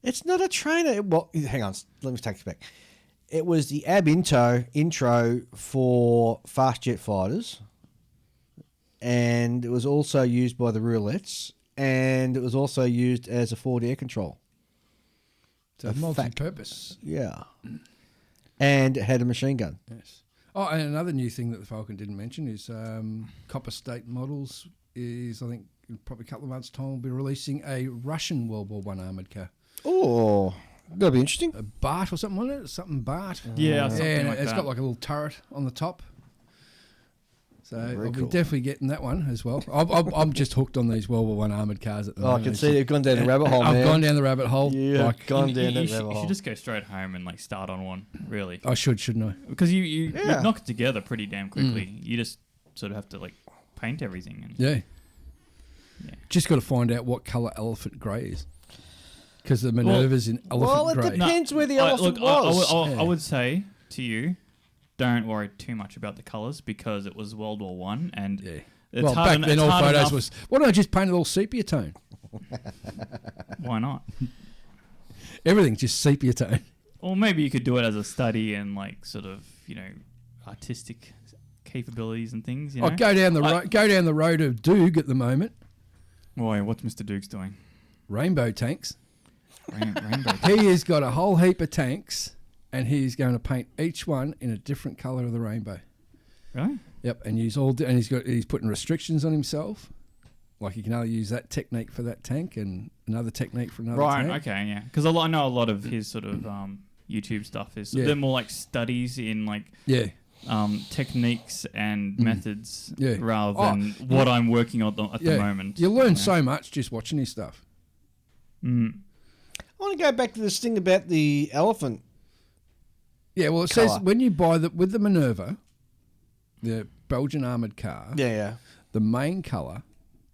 It's not a trainer. Well, hang on. Let me take it back. It was the ab intro for fast jet fighters, and it was also used by the roulettes, and it was also used as a forward air control. So multi-purpose. Yeah. And it had a machine gun. Yes. Oh, and another new thing that the Falcon didn't mention is Copper State Models is, I think, in probably a couple of months' time, will be releasing a Russian World War I armoured car. Oh, that'll be interesting. A Bart or something, wasn't it? Something Bart. Yeah, something and like it's that. got like a little turret on the top. So Very I'll be cool. definitely getting that one as well. I'm just hooked on these World War I armoured cars at the Oh, I moment. can see you've gone down the rabbit hole, I've man. gone down the rabbit hole. Yeah, Like, gone down that You rabbit hole. should just go straight home and like start on one, really. I should, shouldn't I? Because you Yeah. knock it together pretty damn quickly. You just sort of have to like paint everything. And Yeah. Yeah. Just got to find out what colour elephant grey is. Because the manoeuvres in elephant Well, it grey. depends where the elephant was. I would say to you, don't worry too much about the colours because it was World War One, and Yeah. it's Well, hard back then it's all hard photos enough- was, why don't I just paint it all sepia tone? Why not? Everything's just sepia tone. Or maybe you could do it as a study and like sort of artistic capabilities and things. You know? Go down the road of Doog at the moment. Why? What's Mr. Dukes doing? Rainbow tanks. Rainbow. He has got a whole heap of tanks, and he's going to paint each one in a different colour of the rainbow. Really? Yep, and he's putting restrictions on himself. Like you can only use that technique for that tank and another technique for another Right. tank. Okay. Yeah. Because I know a lot of his sort of YouTube stuff is they're more like studies in like Yeah. techniques and methods Yeah. rather than what I'm working on at the moment. You learn so much just watching his stuff. Mm. I want to go back to this thing about the elephant. Yeah, well, it Colour. says when you buy with the Minerva, the Belgian armoured car, Yeah. the main colour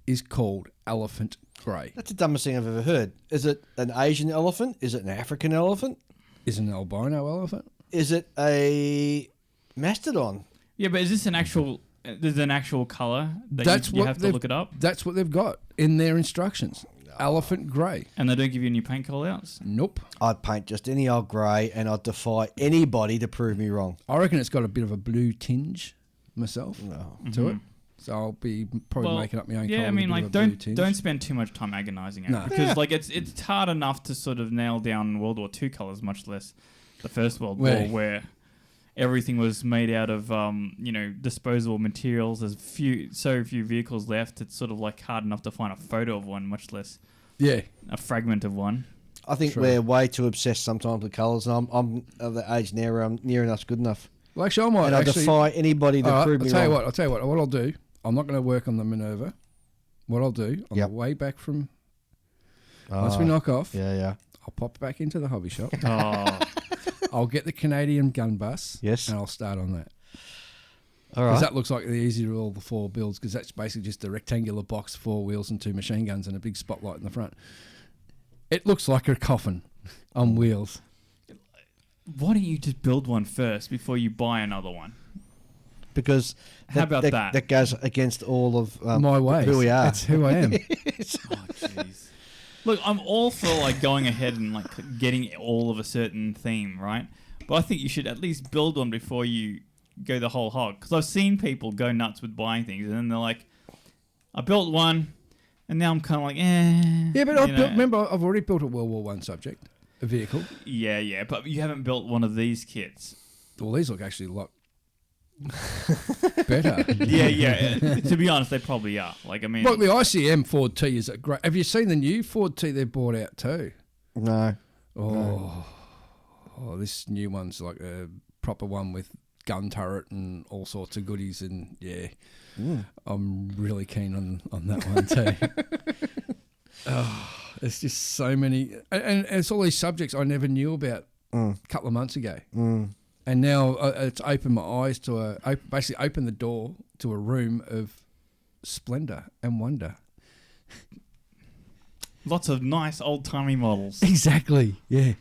is called elephant grey. That's the dumbest thing I've ever heard. Is it an Asian elephant? Is it an African elephant? Is it an albino elephant? Is it a mastodon? Yeah, but is this an actual? There's an actual color that That's you what have to they've- look it up, That's what they've got in their instructions. Elephant grey. and they don't give you any paint call outs. Nope. I'd paint just any old grey, and I'd defy anybody to prove me wrong. I reckon it's got a bit of a blue tinge myself No. to it. So I'll be probably making up my own colour. Yeah, I mean, with a like bit of a blue tinge. don't spend too much time agonizing it No. because Yeah. like it's hard enough to sort of nail down World War II colors, much less the First World Where- War, where everything was made out of disposable materials. There's so few vehicles left. It's sort of like hard enough to find a photo of one, much less Yeah. a fragment of one. I think True. we're way too obsessed sometimes with colours, and I'm of the age now where I'm near enough's good enough. Well, actually, I might And I actually... defy anybody to All right, prove I'll me tell wrong. you what. I'll tell you what. What I'll do, I'm not going to work on the Minerva. What I'll do, on Yep. the way back from... Once we knock off, Yeah. I'll pop back into the hobby shop. Oh, I'll get the Canadian gun bus. Yes. And I'll start on that. All Because right. that looks like the easier of all the four builds, because that's basically just a rectangular box, 4 wheels and 2 machine guns and a big spotlight in the front. It looks like a coffin on wheels. why don't you just build one first before you buy another one? Because How about that? That goes against all of My ways. who we are. That's who I am. Oh, jeez. Look, I'm all for like going ahead and like getting all of a certain theme, right? But I think you should at least build one before you go the whole hog. Because I've seen people go nuts with buying things, and then they're like, "I built one, and now I'm kind of like, eh." Yeah, but you I've know. built, remember, I've already built a World War One subject, a vehicle. Yeah, but you haven't built one of these kits. Well, these look actually a lot better. Yeah. To be honest, they probably are. Like, I mean, Look, the ICM Ford T is a great. Have you seen the new Ford T they bought out too? No. Oh, this new one's like a proper one with gun turret and all sorts of goodies, and yeah, I'm really keen on that one too. There's just so many, and it's all these subjects I never knew about a couple of months ago, and now it's opened my eyes to basically opened the door to a room of splendour and wonder. lots of nice old-timey models. Exactly. Yeah.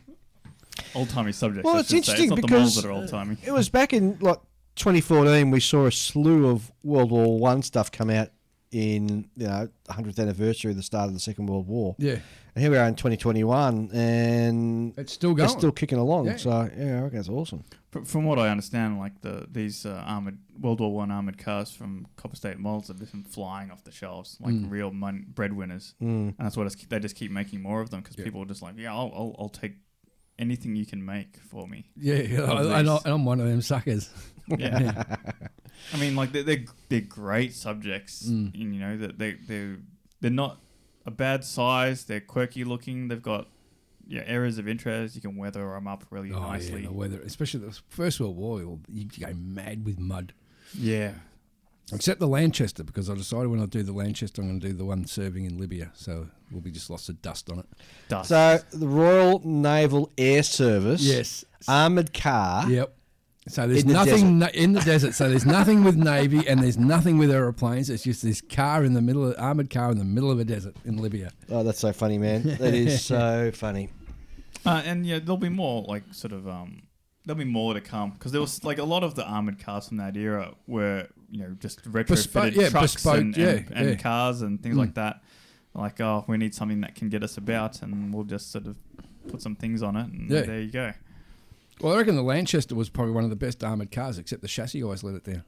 Old-timey subjects. Well, I it's should say. interesting It's not the models because that are old-timey. it was back in like 2014 we saw a slew of World War One stuff come out in 100th anniversary of the start of the Second World War. Yeah. And here we are in 2021, and It's still going. it's still kicking along. Yeah. So yeah, I reckon it's awesome. From what I understand, like these armored World War One armored cars from Copper State Models have been flying off the shelves like real breadwinners, and that's what they just keep making more of them because people are just like, yeah, I'll take anything you can make for me. Yeah, Of and these. I'm one of them suckers. Yeah, I mean, like they're great subjects. And, that they're not a bad size. They're quirky looking. They've got areas of interest. You can weather them up really nicely. Yeah, the weather, especially the First World War, you go mad with mud. Yeah. Except the Lanchester, because I decided when I do the Lanchester, I'm going to do the one serving in Libya, so we'll be just lots of dust on it. Dust. So the Royal Naval Air Service, Yes. armoured car. Yep. So there's In the nothing in the desert. So there's nothing with Navy and there's nothing with aeroplanes. It's just this car in the middle, armoured car in the middle of a desert in Libya. Oh, that's so funny, man. That is so funny. And there'll be more like sort of there'll be more to come because there was like a lot of the armored cars from that era were just retrofitted trucks bespoke, and cars and things like that. Like, oh, we need something that can get us about, and we'll just sort of put some things on it, and there you go. Well, I reckon the Lanchester was probably one of the best armoured cars, except the chassis always let it down.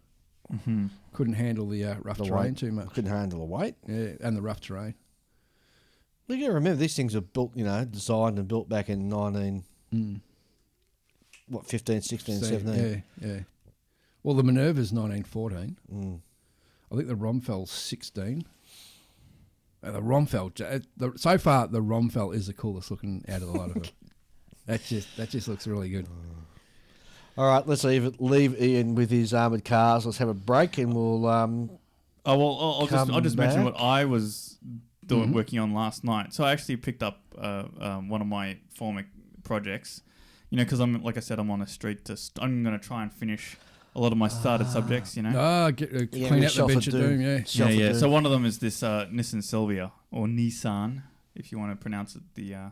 Mm-hmm. Couldn't handle the rough The terrain weight. too much. Couldn't handle the weight. Yeah, and the rough terrain. Well, you got to remember these things were built, designed and built back in 15, 16, 17. Yeah. Well, the Minerva's 1914. Mm. I think the Romfel's 16. The Romfel. So far, the Romfel is the coolest looking out of the lot of them. That just looks really good. All right, let's leave Ian with his armoured cars. Let's have a break and we'll... I'll just mention what I was doing, Mm-hmm. working on last night. So I actually picked up one of my former projects, because I'm, like I said, I'm on a street I'm going to try and finish a lot of my started subjects, Clean with out the bench of doom, yeah. Yeah. So one of them is this Nissan Silvia, or Nissan, if you want to pronounce it the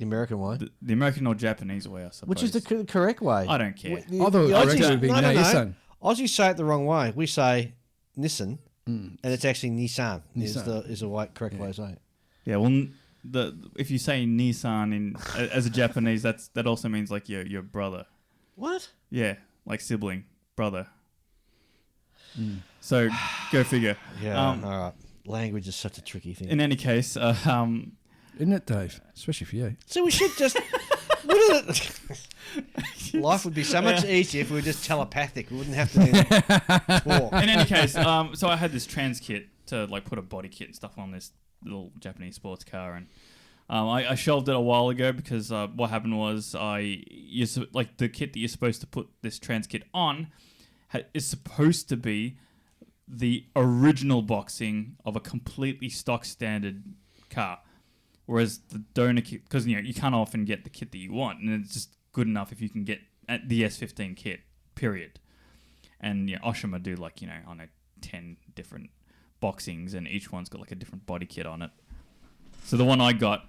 American way. the American or Japanese way, I suppose. Which is the correct way? I don't care. I thought the correct would be Nissan. Aussies say it the wrong way. We say Nissan, and it's actually Nissan. Is the correct way to say it. Yeah, well, if you say Nissan as a Japanese, that also means like your brother. What? Yeah, like sibling, brother. So go figure. Yeah. All right. Language is such a tricky thing. In any case, Isn't it, Dave? Especially for you. So we should just... Life would be so much easier if we were just telepathic. We wouldn't have to talk. in any case, so I had this trans kit to like put a body kit and stuff on this little Japanese sports car, and I shelved it a while ago because what happened was the kit that you're supposed to put this trans kit on is supposed to be the original boxing of a completely stock standard car. Whereas the donor kit, because you can't often get the kit that you want, and it's just good enough if you can get the S15 kit, period. And Oshima do 10 different boxings, and each one's got like a different body kit on it. So the one I got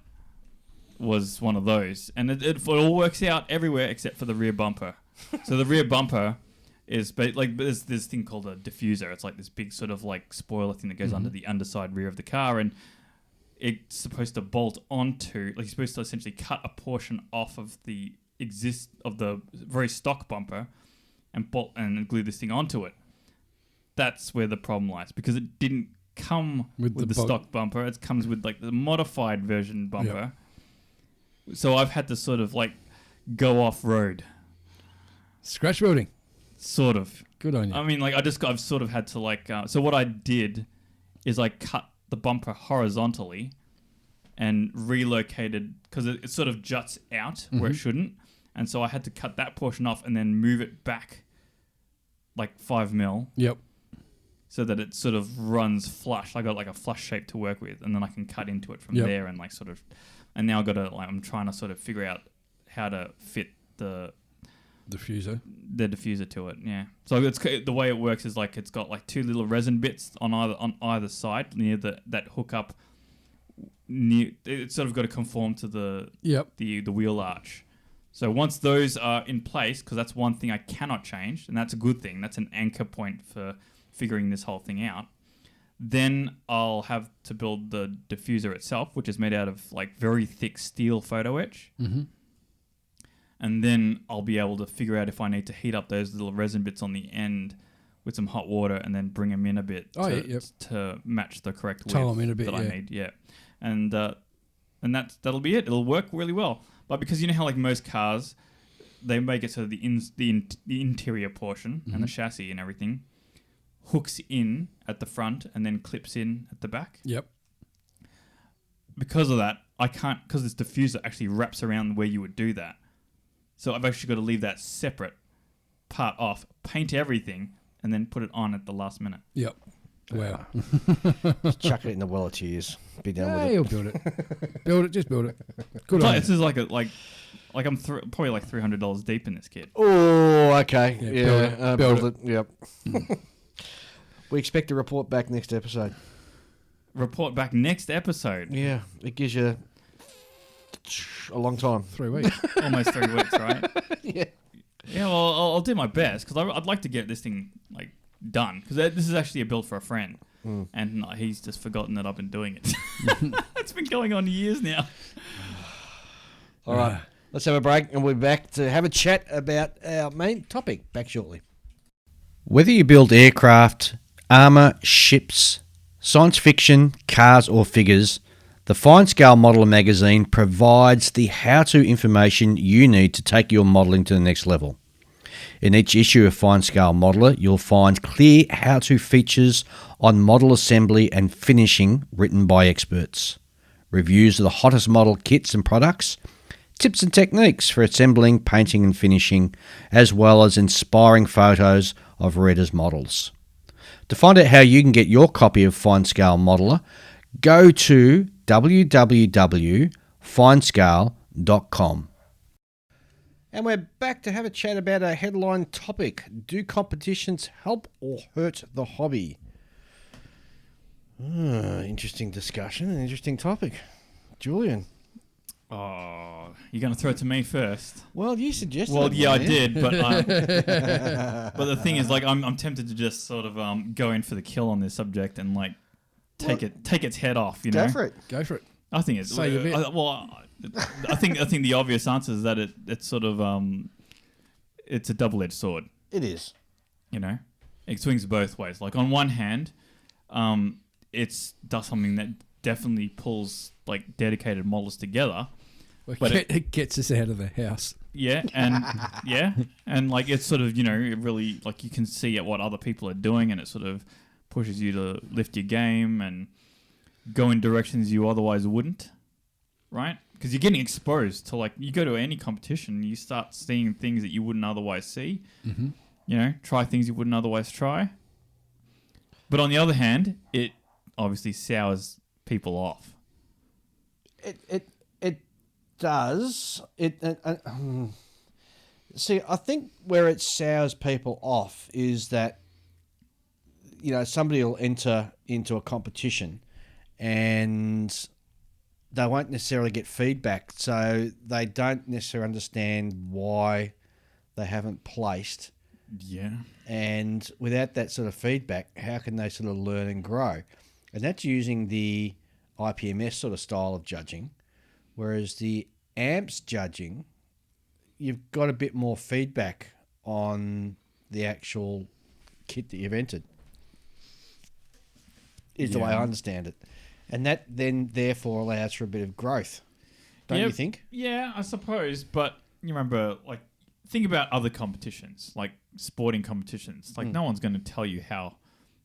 was one of those, and it all works out everywhere except for the rear bumper. So the rear bumper is there's this thing called a diffuser. It's like this big sort of like spoiler thing that goes under the underside rear of the car, and it's supposed to bolt onto, you're supposed to essentially cut a portion off of the very stock bumper and bolt and glue this thing onto it. That's where the problem lies, because it didn't come with the stock bumper. It comes with like the modified version bumper. Yep. So I've had to sort of go off road. Scratch building. Sort of. Good on you. I mean, I've sort of had to so what I did is I cut the bumper horizontally and relocated, because it sort of juts out where it shouldn't, and so I had to cut that portion off and then move it back 5 mil. Yep. So that it sort of runs flush. I got a flush shape to work with, and then I can cut into it from there and and now I'm trying to sort of figure out how to fit the diffuser to it. Yeah. So it's the way it works is it's got two little resin bits on either side near that hook up. It's sort of got to conform to the wheel arch. So once those are in place, because that's one thing I cannot change, and that's a good thing. That's an anchor point for figuring this whole thing out. Then I'll have to build the diffuser itself, which is made out of very thick steel photo etch. Mm-hmm. And then I'll be able to figure out if I need to heat up those little resin bits on the end with some hot water and then bring them in a bit to match the correct width that I need. Yeah. And that'll be it. It'll work really well. But because how most cars, they make it so the interior portion and the chassis and everything hooks in at the front and then clips in at the back. Yep. Because of that, I can't, because this diffuser actually wraps around where you would do that. So I've actually got to leave that separate part off, paint everything, and then put it on at the last minute. Yep. Wow. Just chuck it in the well of tears. Be done with it. He'll build it. Just build it. Good on you. This is I'm probably $300 deep in this kit. Oh, okay. Yeah, build it. Yep. We expect to report back next episode. Report back next episode? Yeah. It gives you a long time. 3 weeks. Almost 3 weeks, right? Yeah. Yeah, well, I'll do my best, because I'd like to get this thing done, because this is actually a build for a friend, and he's just forgotten that I've been doing it. It's been going on years now. All right, let's have a break, and we'll be back to have a chat about our main topic back shortly. Whether you build aircraft, armour, ships, science fiction, cars or figures, the Fine Scale Modeller magazine provides the how-to information you need to take your modelling to the next level. In each issue of Fine Scale Modeler, you'll find clear how-to features on model assembly and finishing written by experts, reviews of the hottest model kits and products, tips and techniques for assembling, painting and finishing, as well as inspiring photos of readers' models. To find out how you can get your copy of Fine Scale Modeler, go to www.finescale.com. And we're back to have a chat about our headline topic. Do competitions help or hurt the hobby? Interesting discussion, an interesting topic. Julian. Oh, you're going to throw it to me first? Well, you suggested Well, it, yeah, I man. did, but but the thing is, like, I'm tempted to just sort of go in for the kill on this subject and like take its head off. You know, Go for it. Go for it. I think it's Say your bit. I think the obvious answer is that it's sort of it's a double-edged sword. It is. You know, it swings both ways. Like on one hand, it's does something that definitely pulls like dedicated models together. Well, But it gets us out of the house. Yeah, and and like it's sort of, you know, it really, like, you can see at what other people are doing, and it sort of pushes you to lift your game and go in directions you otherwise wouldn't, right? Because you're getting exposed to, like, you go to any competition, you start seeing things that you wouldn't otherwise see. Mm-hmm. You know, try things you wouldn't otherwise try. But on the other hand, it obviously sours people off. It does. See, I think where it sours people off is that, you know, somebody will enter into a competition and they won't necessarily get feedback, so they don't necessarily understand why they haven't placed. Yeah. And without that sort of feedback, how can they sort of learn and grow? And that's using the IPMS sort of style of judging, whereas the AMPS judging, you've got a bit more feedback on the actual kit that you've entered, is the way I understand it. And that then therefore allows for a bit of growth, don't you think? Yeah, I suppose. But you remember, like, think about other competitions, like sporting competitions. Like, no one's going to tell you how.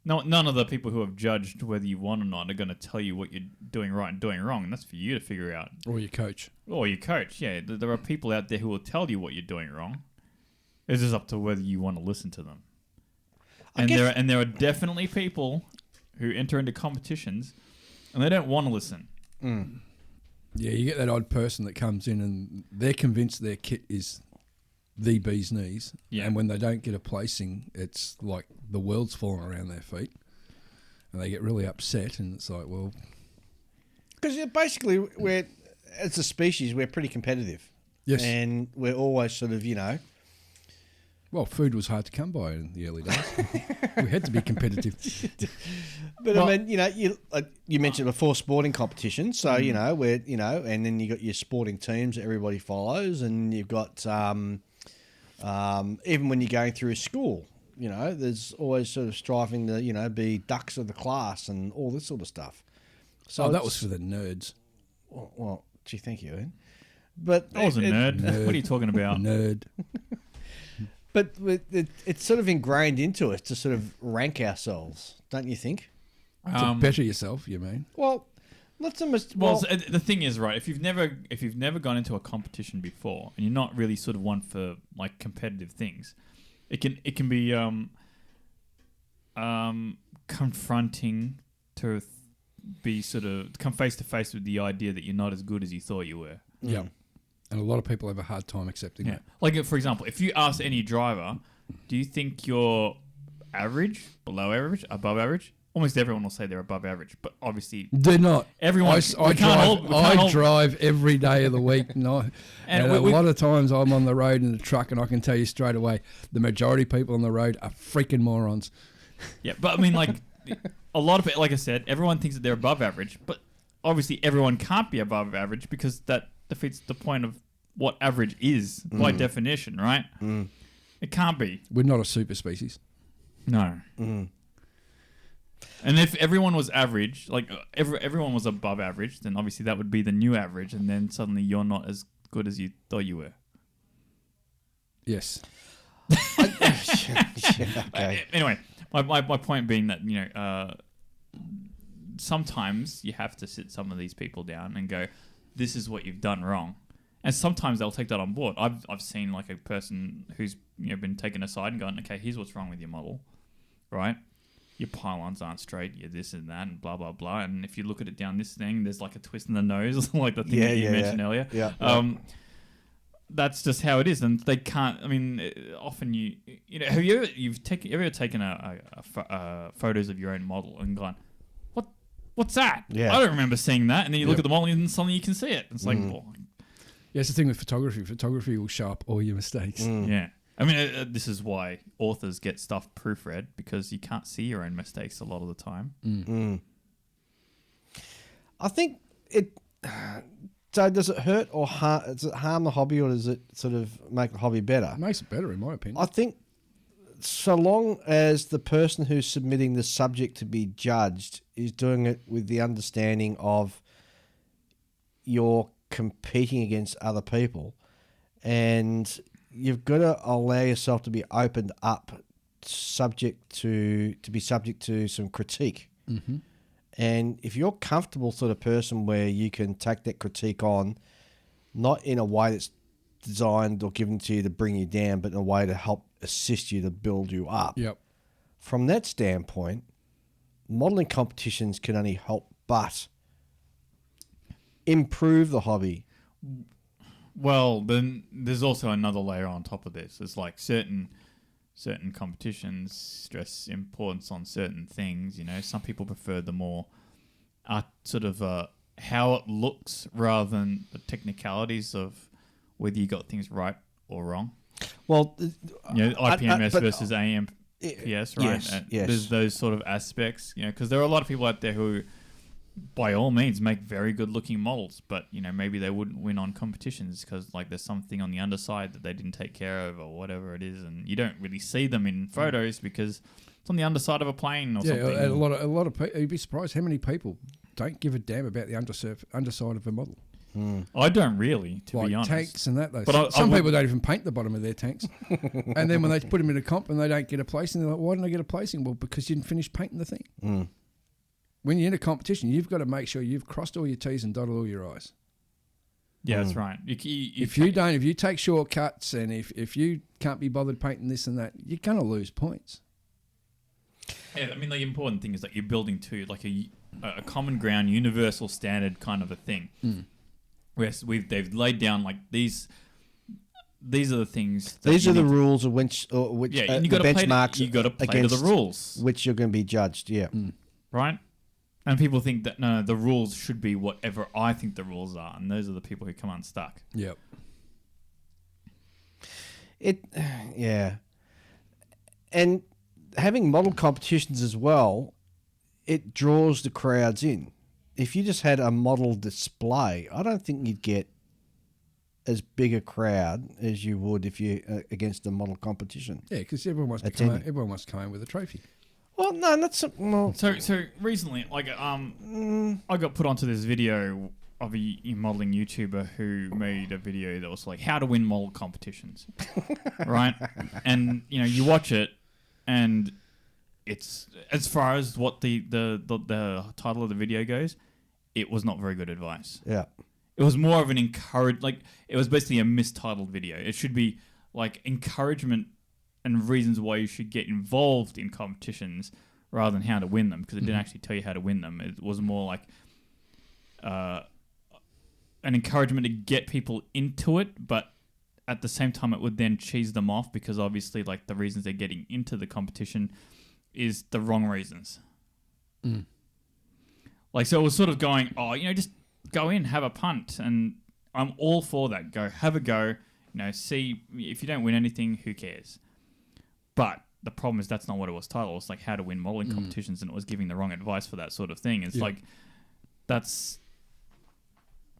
None of the people who have judged whether you won or not are going to tell you what you're doing right and doing wrong, and that's for you to figure out. Or your coach. Or your coach, yeah. There are people out there who will tell you what you're doing wrong. It's just up to whether you want to listen to them. And there are definitely people who enter into competitions and they don't want to listen. Mm. Yeah, you get that odd person that comes in and they're convinced their kit is the bee's knees. Yeah. And when they don't get a placing, it's like the world's falling around their feet. And they get really upset, and it's like, well... Because basically, as a species, we're pretty competitive. Yes. And we're always sort of, you know... Well, food was hard to come by in the early days. We had to be competitive. But I mean, you know, you mentioned before sporting competitions, so you know, and then you got your sporting teams that everybody follows, and you've got even when you're going through a school, you know, there's always sort of striving to, you know, be ducks of the class and all this sort of stuff. So that was for the nerds. Well, gee, thank you, Ian. But I was a nerd. What are you talking about? Nerd. But it's sort of ingrained into us to sort of rank ourselves, don't you think? To better yourself, you mean? Well, not so much. Well, so the thing is, right? If you've never gone into a competition before, and you're not really sort of one for like competitive things, it can be confronting to be sort of come face to face with the idea that you're not as good as you thought you were. Yeah. And a lot of people have a hard time accepting that. Like, for example, if you ask any driver, do you think you're average, below average, above average? Almost everyone will say they're above average, but obviously they're not. Everyone. I drive every day of the week, and a lot of times I'm on the road in the truck, and I can tell you straight away, the majority of people on the road are freaking morons. Yeah, but I mean, like, a lot of it, like I said, everyone thinks that they're above average, but obviously everyone can't be above average because that defeats the point of what average is by definition, right? It can't be. We're not a super species. No. And if everyone was average, like everyone was above average, then obviously that would be the new average, and then suddenly you're not as good as you thought you were. Yes. Okay. Anyway, my point being that, sometimes you have to sit some of these people down and go, this is what you've done wrong. And sometimes they'll take that on board. I've seen like a person who's been taken aside and gone, okay, here's what's wrong with your model, right? Your pylons aren't straight, you're this and that, and blah, blah, blah. And if you look at it down this thing, there's like a twist in the nose, like the thing that you mentioned earlier. Yeah. That's just how it is. And they can't, I mean, often have you ever taken photos of your own model and gone, what's that? Yeah. I don't remember seeing that. And then you look at the model and suddenly you can see it. It's like, well, Yeah, it's the thing with photography. Photography will show up all your mistakes. yeah. I mean, this is why authors get stuff proofread, because you can't see your own mistakes a lot of the time. I think it. So does it hurt or harm? Does it harm the hobby, or does it sort of make the hobby better? It makes it better, in my opinion. I think so long as the person who's submitting the subject to be judged is doing it with the understanding of you're competing against other people, and you've got to allow yourself to be opened up, subject to some critique. Mm-hmm. And if you're comfortable sort of person where you can take that critique on, not in a way that's designed or given to you to bring you down, but in a way to help assist you to build you up. Yep. From that standpoint, modelling competitions can only help but improve the hobby. Well, then there's also another layer on top of this. It's like certain competitions stress importance on certain things. Some people prefer the more sort of how it looks rather than the technicalities of whether you got things right or wrong. Well, IPMS versus AMPS, right? Yes. There's those sort of aspects, because there are a lot of people out there who, by all means, make very good-looking models, but maybe they wouldn't win on competitions because there's something on the underside that they didn't take care of or whatever it is, and you don't really see them in photos because it's on the underside of a plane or something. Yeah, a lot of people. You'd be surprised how many people don't give a damn about the underside of a model. I don't really, to like be honest. Tanks and that. Though. But Some people don't even paint the bottom of their tanks, and then when they put them in a comp and they don't get a placing, they're like, "Why didn't I get a placing?" Well, because you didn't finish painting the thing. When you're in a competition, you've got to make sure you've crossed all your T's and dotted all your I's. Yeah, that's right. If you take shortcuts and if you can't be bothered painting this and that, you're going to lose points. Yeah, I mean, the important thing is that you're building to like a common ground, universal standard kind of a thing. Where they've laid down like these are the things. These are the rules of which and you got to benchmarks. You got to play to the rules, which you're going to be judged. Yeah, right. And people think that no, the rules should be whatever I think the rules are, and those are the people who come unstuck. Yep. And having model competitions as well, it draws the crowds in. If you just had a model display, I don't think you'd get as big a crowd as you would if you against a model competition. Yeah, because everyone wants to come in with a trophy. Well, no, that's well. So recently, I got put onto this video of a modeling YouTuber who made a video that was like how to win model competitions, right? And you watch it, and it's as far as what the title of the video goes, it was not very good advice. Yeah, it was more of an it was basically a mistitled video. It should be like encouragement and reasons why you should get involved in competitions rather than how to win them, because it didn't actually tell you how to win them. It was more like an encouragement to get people into it, but at the same time it would then cheese them off because obviously like the reasons they're getting into the competition is the wrong reasons. Like, so it was sort of going, just go in, have a punt, and I'm all for that. Go, have a go, see if you don't win anything, who cares? But the problem is that's not what it was titled. It was like how to win modeling competitions, and it was giving the wrong advice for that sort of thing. It's like that's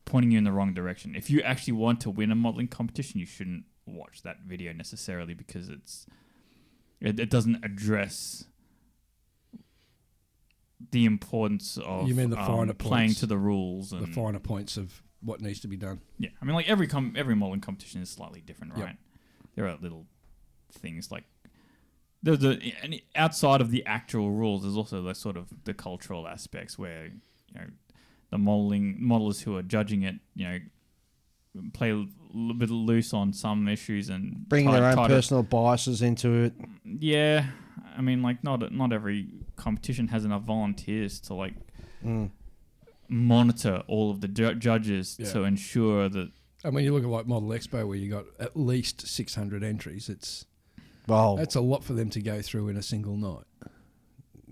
pointing you in the wrong direction. If you actually want to win a modeling competition, you shouldn't watch that video necessarily because it doesn't address the importance of you mean the finer playing points, to the rules and the finer points of what needs to be done. Yeah, I mean, like every modeling competition is slightly different, right? Yep. There are little things like there's and outside of the actual rules, there's also the sort of the cultural aspects where the modelers who are judging it, play a little bit loose on some issues and bring their own personal biases into it. Yeah, I mean, like not every competition has enough volunteers to like monitor all of the judges to ensure that. And when you look at like Model Expo, where you got at least 600 entries, that's a lot for them to go through in a single night.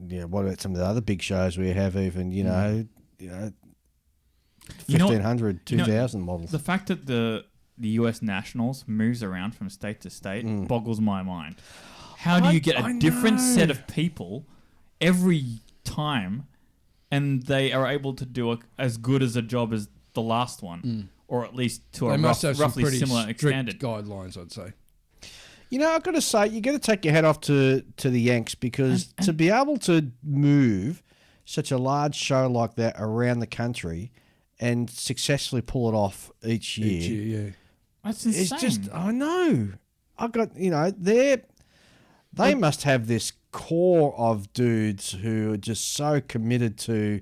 Yeah, what about some of the other big shows we have? Even 1,500, 2,000 models. The fact that the US Nationals moves around from state to state boggles my mind. How do you get a different set of people every time, and they are able to do as good as a job as the last one, or at least to a roughly similar extended guidelines, I'd say. I've got to say, you got to take your hat off to the Yanks, because to be able to move such a large show like that around the country and successfully pull it off each year. That's insane. It's just, I know. I got, they must have this core of dudes who are just so committed to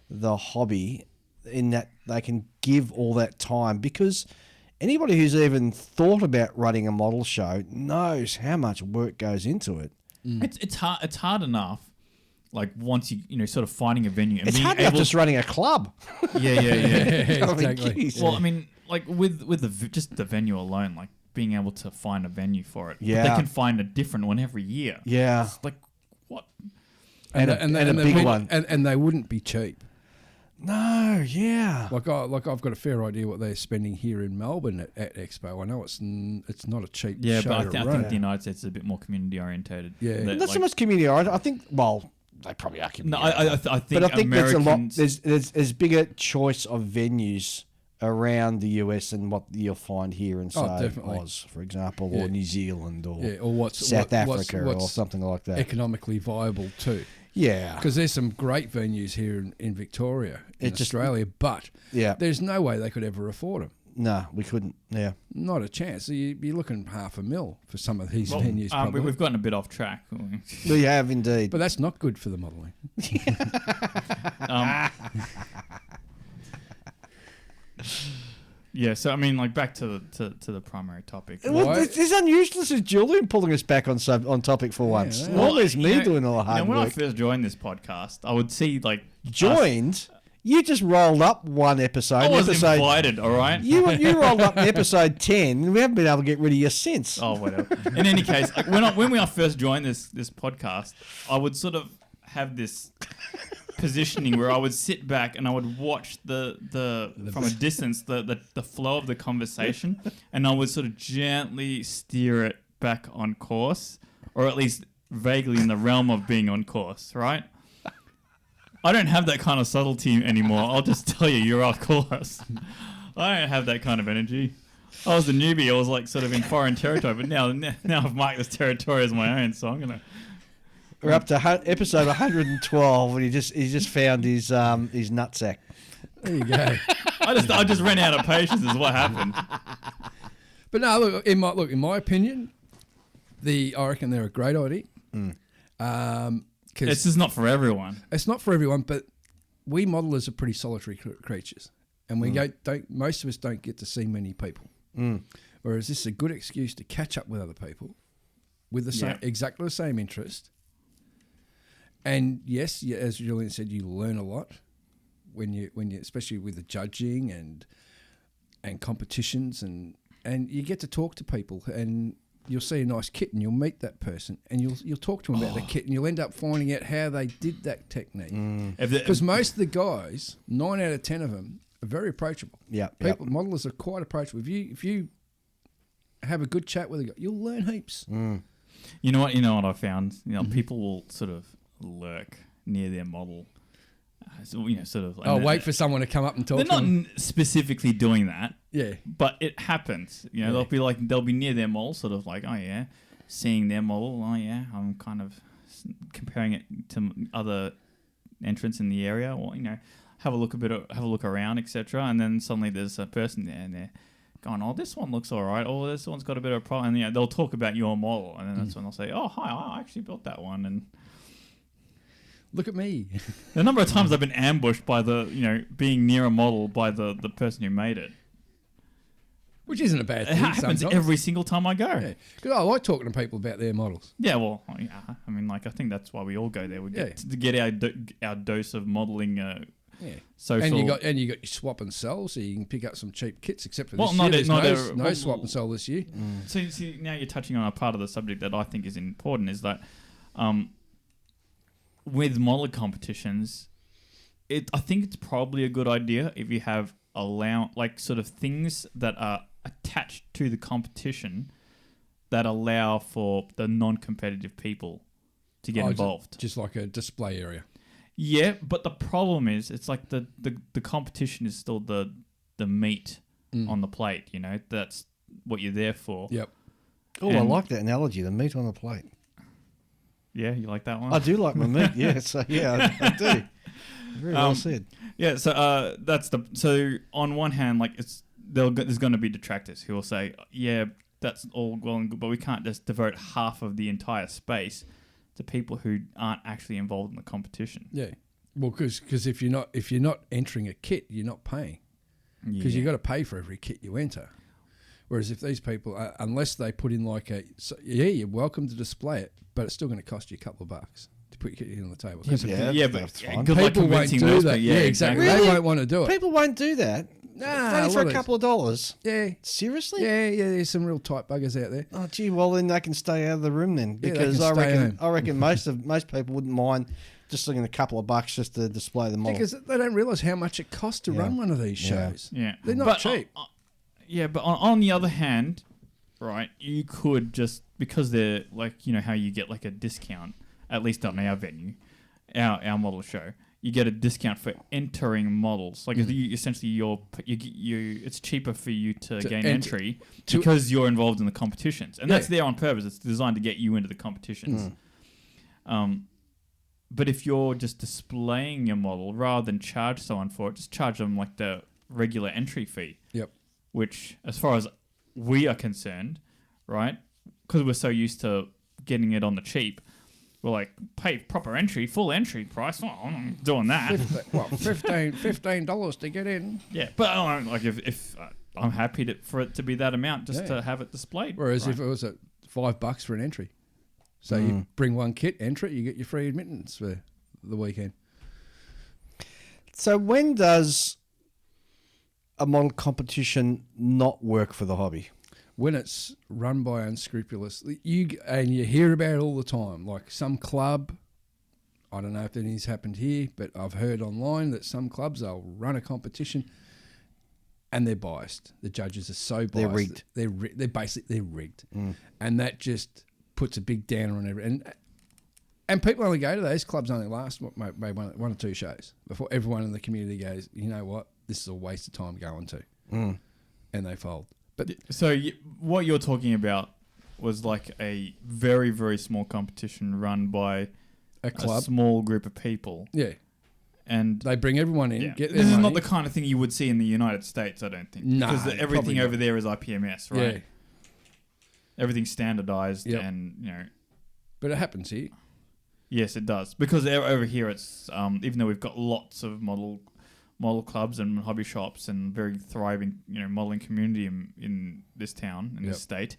the hobby in that they can give all that time, because anybody who's even thought about running a model show knows how much work goes into it. It's hard enough. Like once you sort of finding a venue, and it's being hard enough just running a club. Yeah. Exactly. Well, I mean, like with just the venue alone, like being able to find a venue for it. Yeah, but they can find a different one every year. Yeah, it's like what? And a big one, and they wouldn't be cheap. No, yeah. Like I've got a fair idea what they're spending here in Melbourne at Expo. I know it's not a cheap show. Yeah, but I think the United States is a bit more community orientated. Yeah, not so much community orientated. I think. Well, they probably are community. No, I think. But I think there's a lot. There's bigger choice of venues around the US than what you'll find here in Oz, for example, or New Zealand, or South Africa, or something like that. Economically viable too. Yeah, because there's some great venues here in Victoria, in Australia, but there's no way they could ever afford them. No, we couldn't. Yeah, not a chance. So you'd be looking $500,000 for some of these venues. Probably. We've gotten a bit off track. We have indeed, but that's not good for the modelling. Yeah, so I mean, like back to the primary topic. Well, it's unusual. This is Julian pulling us back on topic for once. Yeah. Well, it's me doing all the hard when work. I first joined this podcast, I would see like joined. You just rolled up one episode. I was invited, all right? You rolled up in episode 10, and we haven't been able to get rid of you since. Oh, whatever. In any case, like when I first joined this podcast, I would sort of have this positioning where I would sit back and I would watch the from a distance the flow of the conversation, and I would sort of gently steer it back on course, or at least vaguely in the realm of being on course, right? I don't have that kind of subtlety anymore. I'll just tell you, you're off course. I don't have that kind of energy. I was a newbie. I was like sort of in foreign territory, but now I've marked this territory as my own, so I'm gonna. We're up to episode 112, and he just found his nutsack. There you go. I just ran out of patience. Is what happened. But no, look. In my opinion, I reckon they're a great idea. This is not for everyone. It's not for everyone, but we modelers are pretty solitary creatures, and most of us don't get to see many people. Whereas this is a good excuse to catch up with other people with exactly the same interest. And yes, as Julian said, you learn a lot when you especially with the judging and competitions, and you get to talk to people, and you'll see a nice kit and you'll meet that person and you'll talk to them about the kit, and you'll end up finding out how they did that technique. Because most of the guys, 9 out of 10 of them, are very approachable. Modelers are quite approachable. If you have a good chat with a guy, you'll learn heaps. You know what I found? People will sort of lurk near their model. Sort of. Wait for someone to come up and talk. They're to them. not specifically doing that. Yeah, but it happens. They'll be near their model, sort of like, oh yeah, seeing their model. Oh yeah, I'm kind of comparing it to other entrants in the area, or have a look around, etc. And then suddenly there's a person there, and they're going, oh, this one looks all right. Oh, this one's got a bit of a problem. And they'll talk about your model. And then that's when they'll say, oh, hi, I actually built that one. And Look at me. the number of times I've been ambushed by being near a model by the person who made it. Which isn't a bad It thing. happens sometimes. every single time I go. Yeah. Because I like talking to people about their models. Yeah, well, yeah. I mean, like, I think that's why we all go there. We get to get our dose of modelling. Yeah. Social. And you got your swap and sell, so you can pick up some cheap kits. Except for Well, this not year, it- there's not no a- swap and sell this year. So see, now you're touching on a part of the subject that I think is important. Is that with model competitions, I think it's probably a good idea if you have sort of things that are attached to the competition that allow for the non-competitive people to get involved. Just like a display area. Yeah, but the problem is, it's like the competition is still the meat on the plate. You know, that's what you're there for. Yep. Oh, I like that analogy, the meat on the plate. Yeah, you like that one? I do like my meat, yeah. So, yeah, I do. Very well said. Yeah, so so on one hand, like there's going to be detractors who will say, yeah, that's all well and good, but we can't just devote half of the entire space to people who aren't actually involved in the competition. Yeah. Well, because if you're not entering a kit, you're not paying. Because you've got to pay for every kit you enter. Whereas if these people, unless they put in you're welcome to display it, but it's still going to cost you a couple of bucks to put your kit on the table. That's fine. good luck People won't convincing do those that. people. Yeah, exactly. Really? They won't want to do it. People won't do that. Nah, Only for lot a of couple of dollars. Yeah. Seriously? Yeah, there's some real tight buggers out there. Oh, gee, well, then they can stay out of the room then. Yeah, they Because can stay home. I reckon most people wouldn't mind just looking a couple of bucks just to display the model. Because they don't realise how much it costs to run one of these shows. Yeah. They're not But, cheap. but on the other hand, right, you could just, because they're like, you know how you get like a discount, at least on our venue, our model show, you get a discount for entering models. Like essentially, it's cheaper for you to gain entry because you're involved in the competitions, and that's there on purpose. It's designed to get you into the competitions. But if you're just displaying your model rather than charge someone for it, just charge them like the regular entry fee. Yep. Which, as far as we are concerned, right, because we're so used to getting it on the cheap, we're like, pay proper entry, full entry price. Oh, I'm not doing that. $15 to get in. Yeah, but like if I'm happy for it to be that amount just to have it displayed. Whereas if it was at $5 for an entry, so you bring one kit, enter it, you get your free admittance for the weekend. So when does a model competition not work for the hobby? When it's run by unscrupulous, you hear about it all the time. Like some club, I don't know if anything's happened here, but I've heard online that some clubs, they'll run a competition and they're biased. The judges are so biased. They're rigged. They're rigged. And that just puts a big downer on everything. And people only go to those clubs only last maybe one or two shows before everyone in the community goes, you know what, this is a waste of time going to. And they fold. But so what you're talking about was like a very, very small competition run by a club, a small group of people. Yeah. And they bring everyone in. Yeah. Get This is money. not the kind of thing you would see in the United States, I don't think. No, because everything over there is IPMS, right? Yeah. Everything's standardized and, But it happens here. Yes, it does. Because over here it's, even though we've got lots of model clubs and hobby shops and very thriving, modeling community in this town, in this state,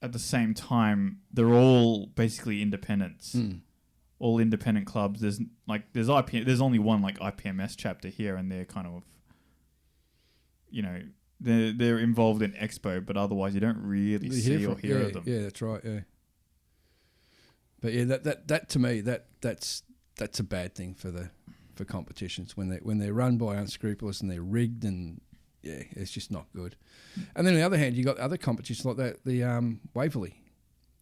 at the same time, they're all basically independents. All independent clubs. There's only one like IPMS chapter here, and they're kind of, they're involved in Expo, but otherwise you don't really see or hear of them. Yeah, that's right. Yeah. But yeah, that to me that's a bad thing for competitions when they're run by unscrupulous and they're rigged, and it's just not good. And then on the other hand, you got other competitions like that. The Waverley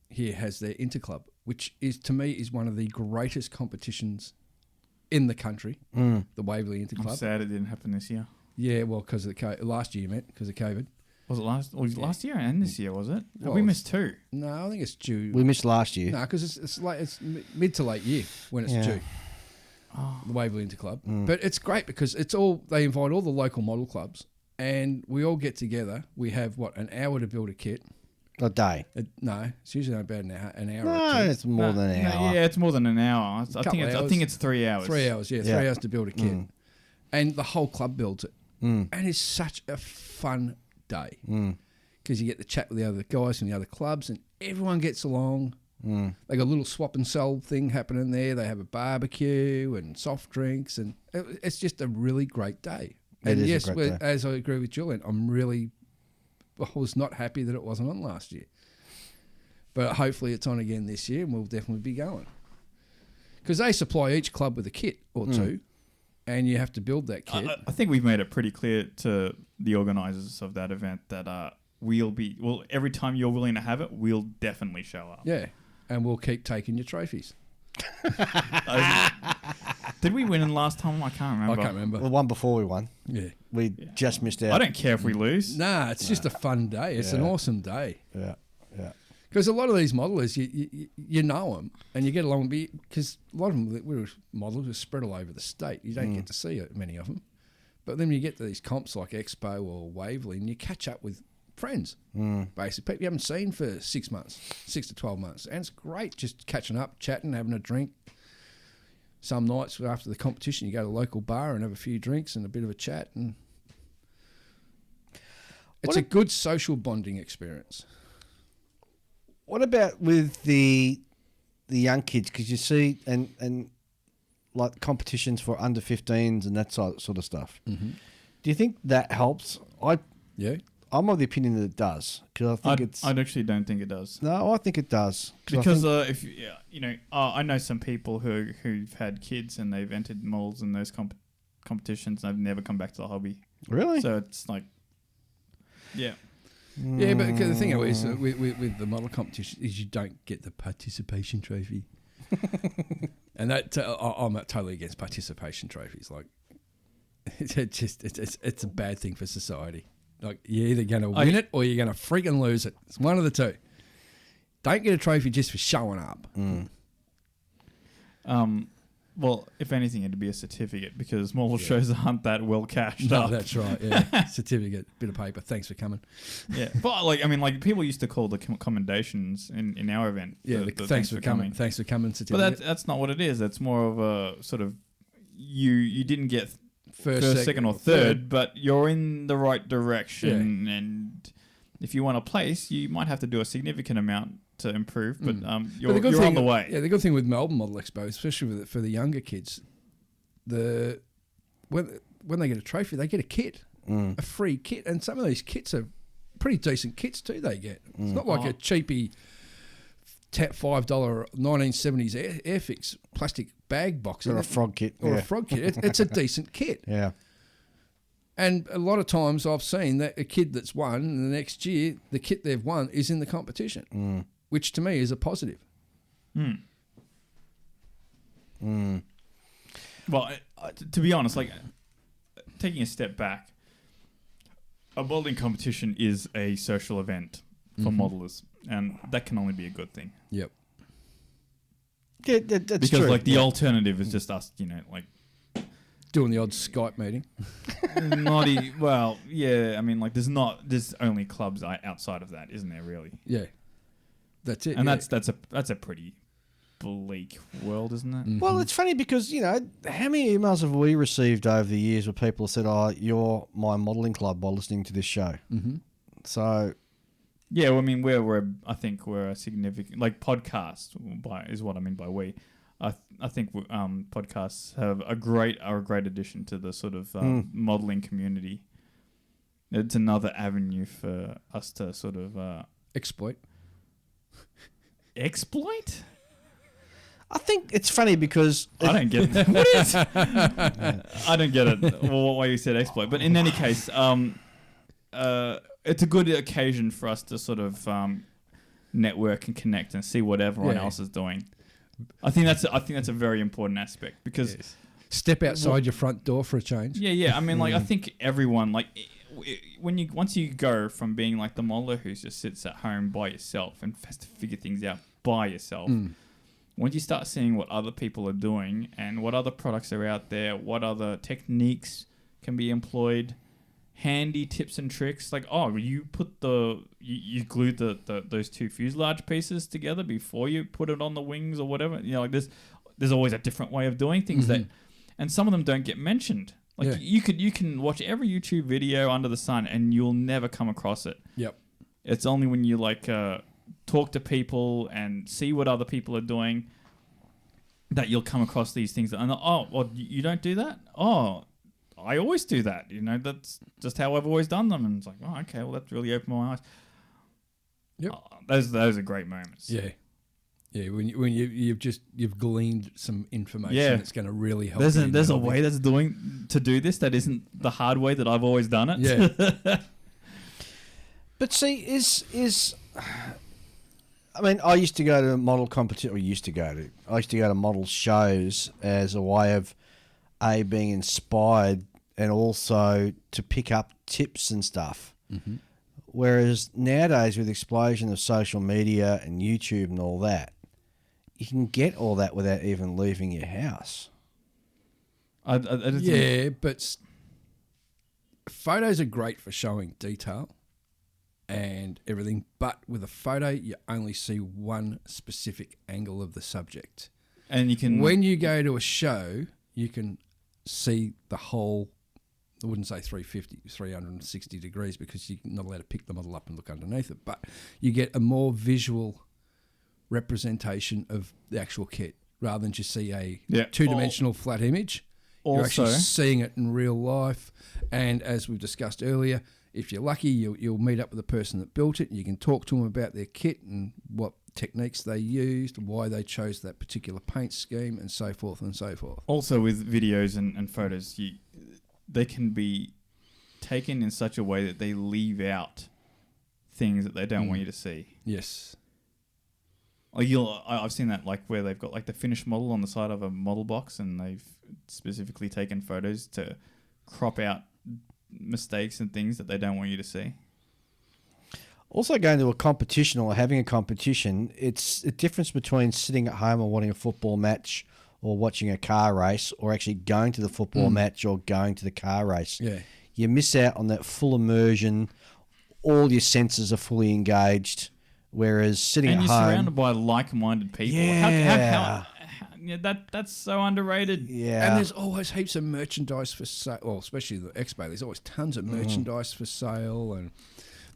here has their Interclub, which is to me is one of the greatest competitions in the country. The Waverley Interclub. I'm sad it didn't happen this year. Yeah, well, because of last year, because of COVID. Was it last year and this year? Was it? Have we missed two? No, I think it's due. We missed last year. No, because it's mid to late year when it's due. The Waverley Interclub. But it's great because they invite all the local model clubs and we all get together. We have, an hour to build a kit. A day. No, it's usually about an hour No, or two. it's more than an hour. Yeah, it's more than an hour. I Couple hours. think it's 3 hours. 3 hours, yeah. 3 hours to build a kit. And the whole club builds it. And it's such a fun day. Because you get to chat with the other guys from the other clubs and everyone gets along. They got a little swap and sell thing happening there. They have a barbecue and soft drinks, and it's just a really great day. It And is a yes, great day. as I agree with Julian, I was not happy that it wasn't on last year. But hopefully it's on again this year, and we'll definitely be going. Because they supply each club with a kit or two, and you have to build that kit. I think we've made it pretty clear to the organisers of that event that every time you're willing to have it, we'll definitely show up. Yeah, and we'll keep taking your trophies. Did we win in last time? I can't remember. I can't remember. The one before we won. Yeah. We just missed out. I don't care if we lose. Nah, it's just a fun day. It's an awesome day. Yeah. Because a lot of these modelers, you know them and you get along. Because a lot of them, we modelers are spread all over the state. You don't get to see many of them. But then you get to these comps like Expo or Waverley and you catch up with friends, basically. People you haven't seen for 6 months, 6 to 12 months. And it's great just catching up, chatting, having a drink. Some nights after the competition, you go to a local bar and have a few drinks and a bit of a chat. And it's a good social bonding experience. What about with the young kids? Because you see, and like competitions for under 15s and that sort of stuff. Do you think that helps? I'm of the opinion that it does, because I think I actually don't think it does. No, I think it does. Because I know some people who've had kids and they've entered models in those competitions and they've never come back to the hobby. Really? So it's like, yeah. Yeah, but the thing is, with the model competition is you don't get the participation trophy. And that I'm totally against participation trophies. Like, it's a bad thing for society. Like, you're either going to win it or you're going to freaking lose it. It's one of the two. Don't get a trophy just for showing up. Well, if anything, it'd be a certificate because model shows aren't that well cashed No, up. that's right. Yeah, certificate, bit of paper. Thanks for coming. Yeah, but people used to call the commendations in our event. Yeah, the thanks for coming. Thanks for coming. But Certificate. that's not what it is. That's more of a sort of you didn't get first, second, or third, but you're in the right direction. Yeah. And if you want a place, you might have to do a significant amount to improve, but you're thing, on the way. Yeah, the good thing with Melbourne Model Expo, especially for the younger kids, when they get a trophy, they get a kit, a free kit, and some of these kits are pretty decent kits too. They get it's not like a cheapy $5 1970s Airfix plastic bag box Or a frog kit. or a frog kit. It's a decent kit. Yeah. And a lot of times I've seen that a kid that's won, and the next year the kit they've won is in the competition, which to me is a positive. Well, to be honest, like taking a step back, a modelling competition is a social event for modelers, and that can only be a good thing. Yep. Yeah, that's because true. like the alternative is just us, like Doing the odd Skype meeting. well, yeah. I mean, like there's only clubs outside of that, isn't there? Really? Yeah. That's it. And yeah. that's a pretty bleak world, isn't it? Well, it's funny because, how many emails have we received over the years where people have said, "Oh, you're my modelling club by listening to this show." Mm-hmm. So, yeah, well, I mean, I think we're a significant podcast is what I mean by we. I think podcasts are a great addition to the sort of modelling community. It's another avenue for us to sort of exploit. Exploit? I think it's funny because I don't get it. What is? I don't get it. Well, why you said exploit? But in any case, it's a good occasion for us to sort of network and connect and see what everyone else is doing. I think that's a very important aspect because step outside your front door for a change. Yeah. I mean, like I think everyone once you go from being like the modeler who just sits at home by yourself and has to figure things out by yourself. Once you start seeing what other people are doing and what other products are out there, what other techniques can be employed, handy tips and tricks. Like, oh, you put you glued those two fuselage pieces together before you put it on the wings or whatever. You know, like there's always a different way of doing things and some of them don't get mentioned. Like you can watch every YouTube video under the sun and you'll never come across it. Yep. It's only when you talk to people and see what other people are doing that you'll come across these things. And well, you don't do that? Oh, I always do that. You know, that's just how I've always done them. And it's like, oh, okay, well, that's really opened my eyes. Yep. Those are great moments. Yeah. Yeah, when you've gleaned some information that's going to really help. There's a way to do this that isn't the hard way that I've always done it. Yeah. But see, is I mean, I used to go to model competition. I used to go to model shows as a way of being inspired and also to pick up tips and stuff. Mm-hmm. Whereas nowadays, with the explosion of social media and YouTube and all that, you can get all that without even leaving your house. But photos are great for showing detail and everything, but with a photo, you only see one specific angle of the subject. And you can... When you go to a show, you can see the whole... I wouldn't say 360 degrees because you're not allowed to pick the model up and look underneath it, but you get a more visual representation of the actual kit rather than just see a two-dimensional flat image. You're actually seeing it in real life. And as we've discussed earlier, if you're lucky, you'll meet up with the person that built it. You can talk to them about their kit and what techniques they used, why they chose that particular paint scheme, and so forth and so forth. Also with videos and photos, they can be taken in such a way that they leave out things that they don't want you to see. Yes. I've seen that, like where they've got like the finished model on the side of a model box, and they've specifically taken photos to crop out mistakes and things that they don't want you to see. Also, going to a competition or having a competition, it's a difference between sitting at home and watching a football match or watching a car race, or actually going to the football match or going to the car race. Yeah. You miss out on that full immersion. All your senses are fully engaged. Whereas sitting at home... And you're surrounded by like-minded people. Yeah. That's so underrated. Yeah. And there's always heaps of merchandise for sale. Well, especially the expo. There's always tons of merchandise for sale. And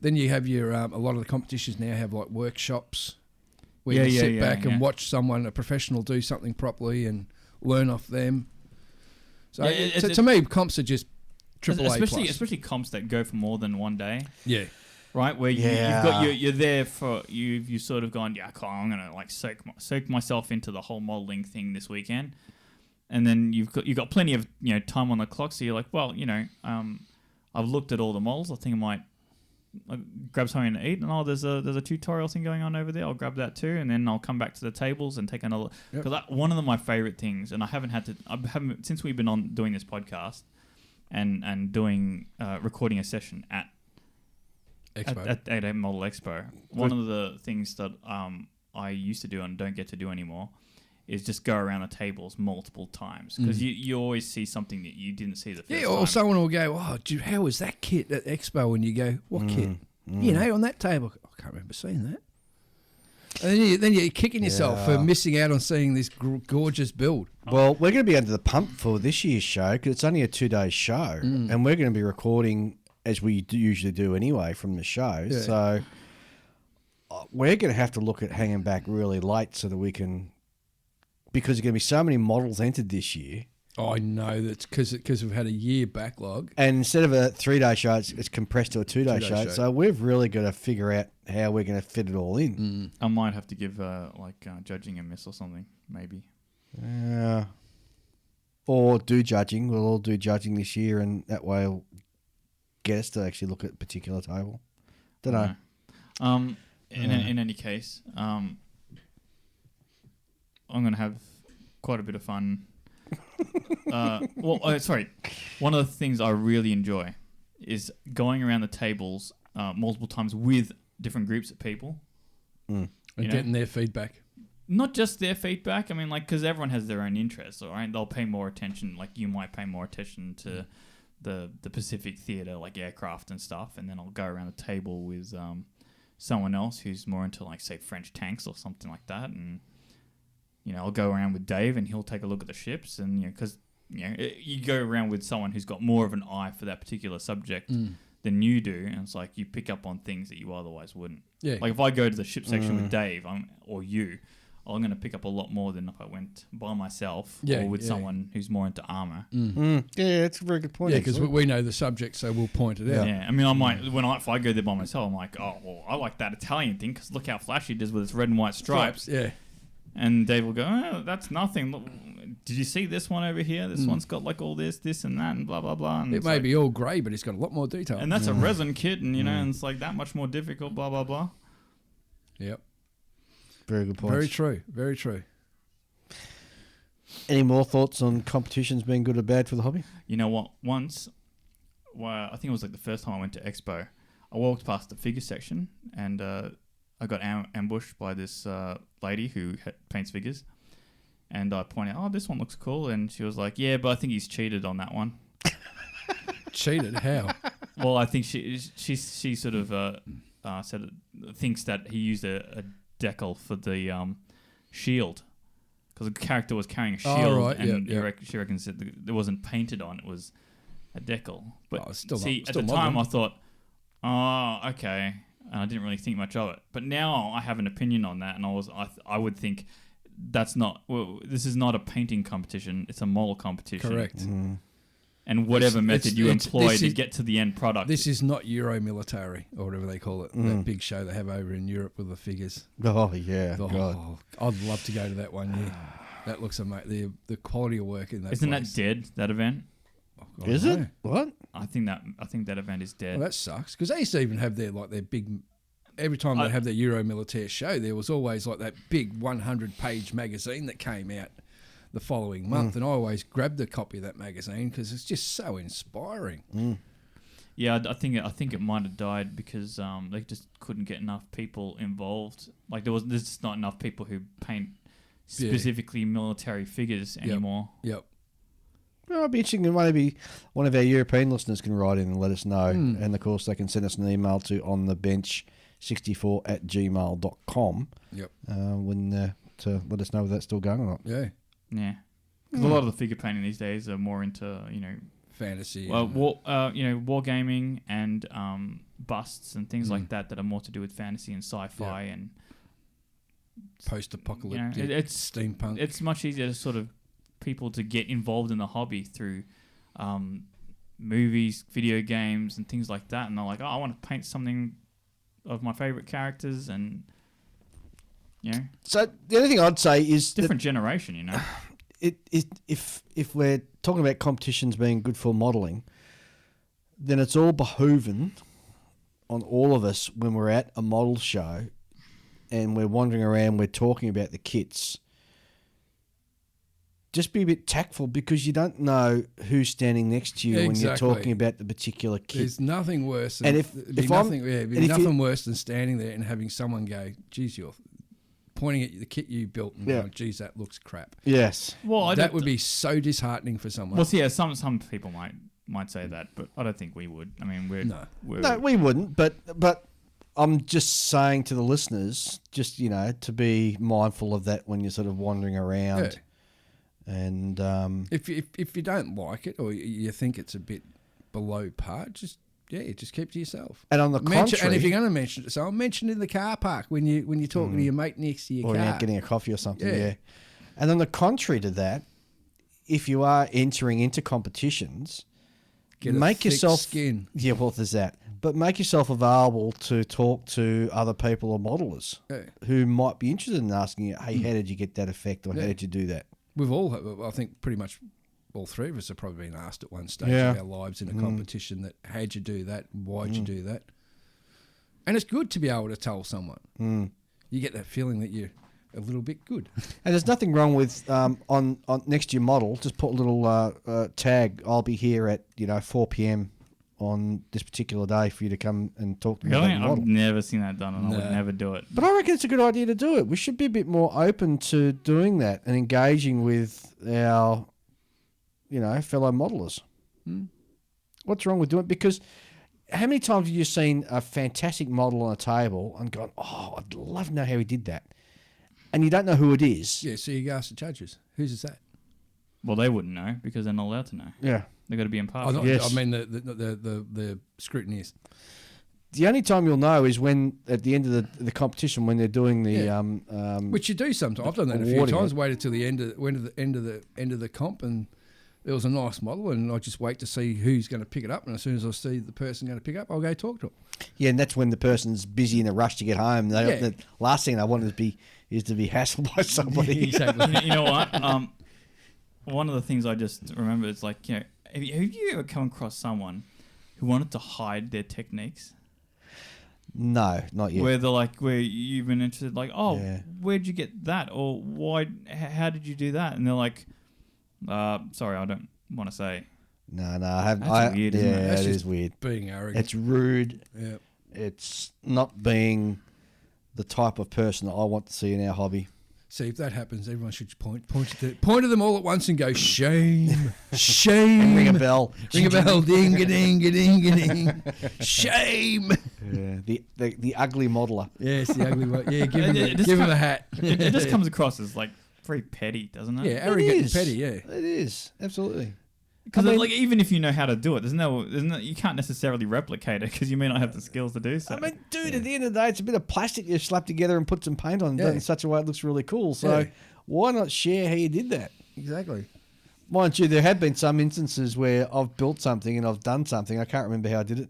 then you have your... a lot of the competitions now have like workshops where you sit back and watch a professional do something properly and learn off them. So to me, comps are just triple A+. Especially comps that go for more than one day. Yeah. Right, where you're there for you've sort of gone, I'm gonna like soak myself into the whole modeling thing this weekend, and then you've got plenty of time on the clock, so you're like, well, I've looked at all the models, I think I might grab something to eat, and there's a tutorial thing going on over there, I'll grab that too, and then I'll come back to the tables and take another. Because one of my favorite things, and I haven't since we've been on doing this podcast and doing recording a session at Model Expo. One of the things that I used to do and don't get to do anymore is just go around the tables multiple times, because you always see something that you didn't see the first time. Yeah, or someone will go, oh, dude, how was that kit at Expo? And you go, what kit? On that table. I can't remember seeing that. And then you're kicking yourself for missing out on seeing this gorgeous build. Well, we're going to be under the pump for this year's show because it's only a 2-day show, and we're going to be recording as we usually do anyway from the show. Yeah. So we're going to have to look at hanging back really late so that we can, because there's going to be so many models entered this year. Oh, I know. That's because we've had a year backlog. And instead of a 3-day show, it's compressed to a 2-day show. So we've really got to figure out how we're going to fit it all in. I might have to give judging a miss or something, maybe. Or do judging. We'll all do judging this year, and that way it'll get us to actually look at a particular table. Don't know. In any case, I'm going to have quite a bit of fun. One of the things I really enjoy is going around the tables multiple times with different groups of people. And getting their feedback. Not just their feedback. I mean, because everyone has their own interests, all right? They'll pay more attention. Like, you might pay more attention to the Pacific theatre, like aircraft and stuff, and then I'll go around the table with someone else who's more into, like, say, French tanks or something like that, and I'll go around with Dave, and he'll take a look at the ships, and because you go around with someone who's got more of an eye for that particular subject than you do, and it's like you pick up on things that you otherwise wouldn't. Yeah. Like if I go to the ship section with Dave, I'm going to pick up a lot more than if I went by myself or with someone who's more into armour. Yeah, that's a very good point. Yeah, because we know the subject, so we'll point it out. Yeah, I mean, I might if I go there by myself, I'm like, oh, well, I like that Italian thing because look how flashy it is with its red and white stripes. Yeah. And Dave will go, oh, that's nothing. Look, did you see this one over here? This one's got like all this, and that, and blah, blah, blah. And it may be all grey, but it's got a lot more detail. And that's a resin kit, and, and it's like that much more difficult, blah, blah, blah. Yep. Very good point. Very true. Very true. Any more thoughts on competitions being good or bad for the hobby? You know what? Once, I think it was like the first time I went to Expo, I walked past the figure section, and I got ambushed by this lady who paints figures. And I pointed out, oh, this one looks cool. And she was like, yeah, but I think he's cheated on that one. Cheated? How? Well, I think she sort of said thinks that he used a decal for the shield. Because the character was carrying a shield. Oh, right. And Yep. she reckons that it wasn't painted on. It was a decal. But Oh, still see, not- at still the time modern. I thought, oh, okay. And I didn't really think much of it. But now I have an opinion on that. And I would think this is not a painting competition. It's a model competition. Correct. And whatever method you employ to get to the end product. This is not Euro Military, or whatever they call it. That big show they have over in Europe with the figures. Oh, yeah. Oh, God. I'd love to go to that one, yeah. That looks amazing. The quality of work in that Isn't place. that dead, that event? Oh, God, Is I it? know. What? I think that event is dead. Well, that sucks. Because they used to even have their big... Every time they have their Euro Militaire show, there was always like that big 100-page magazine that came out the following month, and I always grabbed a copy of that magazine because it's just so inspiring. Yeah, I think it might have died because they just couldn't get enough people involved. Like there's just not enough people who paint specifically military figures anymore. Yep. Well, it'd be interesting. Maybe one of our European listeners can write in and let us know. And, of course, they can send us an email to onthebench64@gmail.com Yep. to let us know whether that's still going or not. Yeah. Yeah, because a lot of the figure painting these days are more into Fantasy. wargaming and busts and things like that are more to do with fantasy and sci-fi and post-apocalyptic it's steampunk. It's much easier to sort of people to get involved in the hobby through movies, video games, and things like that. And they're like, oh, I want to paint something of my favorite characters, and So the only thing I'd say is different generation, if we're talking about competitions being good for modelling, then it's all behooven on all of us when we're at a model show and we're wandering around, we're talking about the kits. Just be a bit tactful because you don't know who's standing next to you when you're talking about the particular kit. There's nothing worse than, And nothing worse than standing there and having someone go, geez, you're pointing at the kit you built and going, geez, that looks crap. Yes. Well, that would be so disheartening for someone. Well, yeah, some people might say that, but I don't think we would. I mean, we wouldn't. But I'm just saying to the listeners, just to be mindful of that when you're sort of wandering around. Yeah. And if you don't like it or you think it's a bit below par, just keep to yourself. And on the contrary, and if you're going to mention it to someone, mention it in the car park when you're talking to your mate next to your or car, you're getting a coffee or something. Yeah. And on the contrary to that, if you are entering into competitions, make yourself skin. Yeah, well, there's that. But make yourself available to talk to other people or modelers who might be interested in asking you, hey, how did you get that effect or how did you do that? We've all, I think pretty much all three of us have probably been asked at one stage of our lives in a competition that, how'd you do that? Why'd you do that? And it's good to be able to tell someone. You get that feeling that you're a little bit good. And there's nothing wrong with, on next to your model, just put a little tag, I'll be here at 4 p.m. on this particular day for you to come and talk to me about your model. I've never seen that done, and I would never do it. But I reckon it's a good idea to do it. We should be a bit more open to doing that and engaging with our, fellow modelers. What's wrong with doing it? Because how many times have you seen a fantastic model on a table and gone, oh, I'd love to know how he did that, and you don't know who it is? Yeah, so you ask the judges, whose is that? Well, they wouldn't know because they're not allowed to know. Yeah. They've got to be impartial. Yes. I mean the scrutineers. The only time you'll know is when at the end of the competition when they're doing the Which you do sometimes. I've done that a few awarding times. it. Waited till the end of the comp, and there was a nice model, and I just wait to see who's going to pick it up. And as soon as I see the person going to pick it up, I'll go talk to them. Yeah, and that's when the person's busy in a rush to get home. Yeah. The last thing they want is to be hassled by somebody. Exactly. You know what? One of the things I just remember is like, have you ever come across someone who wanted to hide their techniques? No, not yet. Where you've been interested, like, oh, Yeah. where'd you get that? Or why? How did you do that? And they're like, sorry, I don't want to say. No, I haven't. That's weird, isn't it? Yeah, That's it just is weird. Being arrogant. It's rude. Yeah. It's not being the type of person that I want to see in our hobby. See, if that happens, everyone should point to them all at once and go, shame, shame. And ring a bell. Ring a bell, ding a ding a ding a ding. Shame. Yeah, the ugly modeler. Yes, the ugly one. Yeah, give It just him a hat. It just comes across as like very petty, doesn't it? Yeah, arrogant and petty, yeah. It is, absolutely. Because I mean- like even if you know how to do it, you can't necessarily replicate it because you may not have the skills to do so. I mean, dude, at the end of the day, it's a bit of plastic you slap together and put some paint on and done Yeah. in such a way it looks really cool. So Yeah. why not share how you did that? Exactly. Mind you, there have been some instances where I've built something and I've done something. I can't remember how I did it.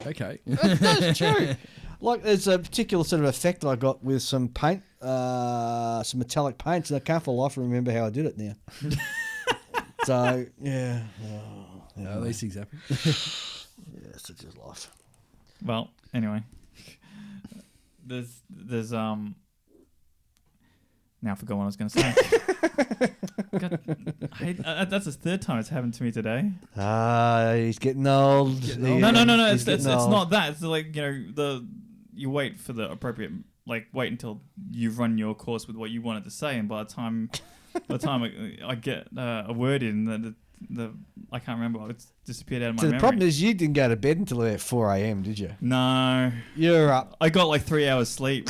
Okay. That's true. Like, there's a particular sort of effect I got with some paint, some metallic paints, and I can't for the life remember how I did it now. So, yeah. These things happen. Yeah, such is life. Well, anyway, there's now I forgot what I was going to say. God, that's the third time it's happened to me today. He's getting old. No. He's It's getting old. not that. It's like you wait for the appropriate, like wait until you've run your course with what you wanted to say, and by the time I get a word in, the I can't remember. It's disappeared out of my So the memory. problem is you didn't go to bed until about 4 a.m., did you? No, You're up. I got like 3 hours sleep.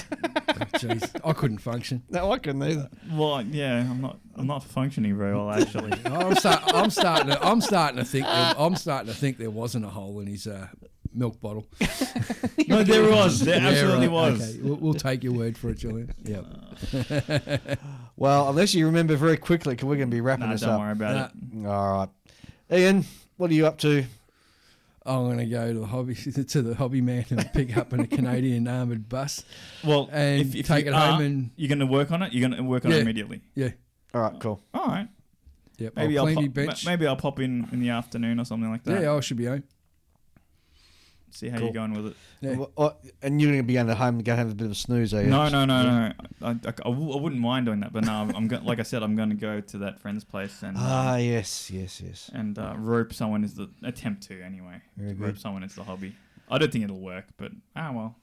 Jeez, I couldn't function. No, I couldn't either. Well, yeah, I'm not functioning very well actually. I'm starting to think there wasn't a hole in his milk bottle. No, there was. There Yeah, absolutely right. was. Okay, we'll take your word for it, Julian. Yeah. Well, unless you remember very quickly, because we're going to be wrapping No, this don't up. worry about it. All right. Ian, what are you up to? I'm going to go to the hobby man and pick up a Canadian armoured bus. Well, And if take you it home are, and- you're going to work on it. You're going to work on Yeah. it immediately. Yeah. All right, cool. All right. Yep. Maybe I'll I'll clean pop, your bench. maybe I'll pop in the afternoon or something like that. Yeah, I should be home. See how Cool. you're going with it. Yeah. And you're going to be going home and go have a bit of a snooze, are you? No. I wouldn't mind doing that, but no, like I said, I'm going to go to that friend's place and Yes. and rope someone is the attempt to anyway. Very Rope good. someone is the hobby. I don't think it'll work, but well.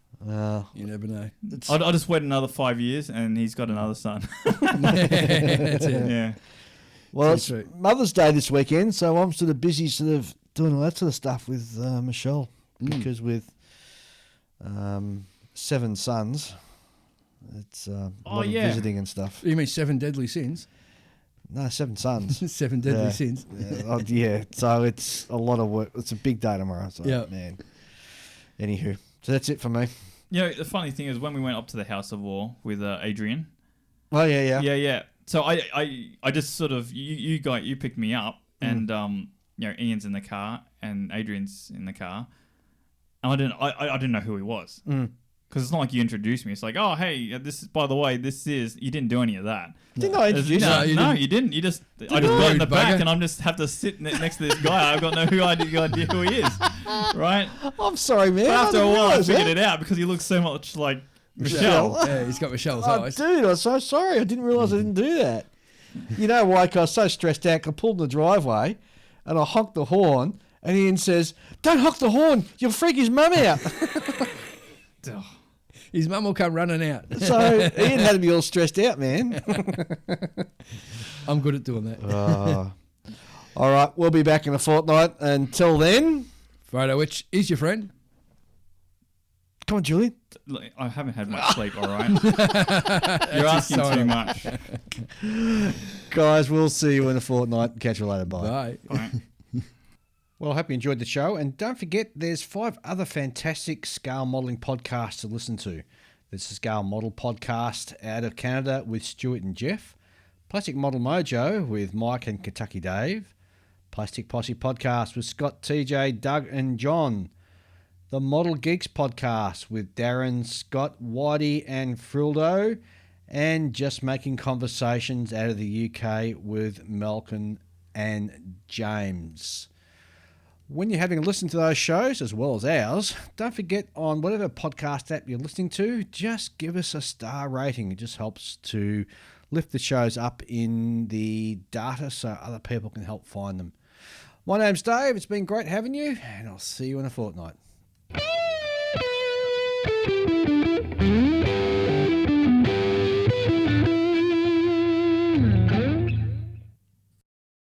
You never know. I'll just wait another 5 years, and he's got another son. That's it. Yeah. Well, That's it's true. Mother's Day this weekend, so I'm sort of busy sort of doing all that sort of stuff with Michelle, because with 7 sons, it's a lot of yeah. visiting and stuff. You mean 7 deadly sins? No, 7 sons. 7 deadly Yeah. sins. Yeah, so it's a lot of work. It's a big day tomorrow. So, Yeah. man. Anywho, so that's it for me. You know, the funny thing is when we went up to the House of War with Adrian. Oh, yeah. Yeah. So I just sort of you picked me up and Ian's in the car and Adrian's in the car. And I didn't know who he was. Because it's not like you introduced me. It's like, oh, hey, this is, by the way, you didn't do any of that. Didn't I introduce No, you? you didn't. I just got in the Rude back bugger. and I'm just have to sit next to this guy. I've got no idea who he is. Right? I'm sorry, man. But after I a didn't while, I realise figured that. it out because he looks so much like Michelle. Yeah, he's got Michelle's Oh, eyes. dude, I'm so sorry. I didn't realise I didn't do that. You know why? 'Cause I was so stressed out. 'Cause I pulled in the driveway and I honked the horn, and Ian says, "Don't honk the horn. You'll freak his mum out." His mum will come running out. So Ian had to be all stressed out, man. I'm good at doing that. All right, we'll be back in a fortnight. Until then, Photo which is your friend. come on, Julian. Like, I haven't had much sleep, all right? You're asking too much. Guys, we'll see you in a fortnight. Catch you later. Bye. Bye. Bye. Well, I hope you enjoyed the show. And don't forget, there's 5 other fantastic scale modelling podcasts to listen to. There's the Scale Model Podcast out of Canada with Stuart and Jeff. Plastic Model Mojo with Mike and Kentucky Dave. Plastic Posse Podcast with Scott, TJ, Doug and John. The Model Geeks Podcast with Darren, Scott, Whitey and Frildo. And Just Making Conversations out of the UK with Malcolm and James. When you're having a listen to those shows, as well as ours, don't forget on whatever podcast app you're listening to, just give us a star rating. It just helps to lift the shows up in the data so other people can help find them. My name's Dave. It's been great having you, and I'll see you in a fortnight.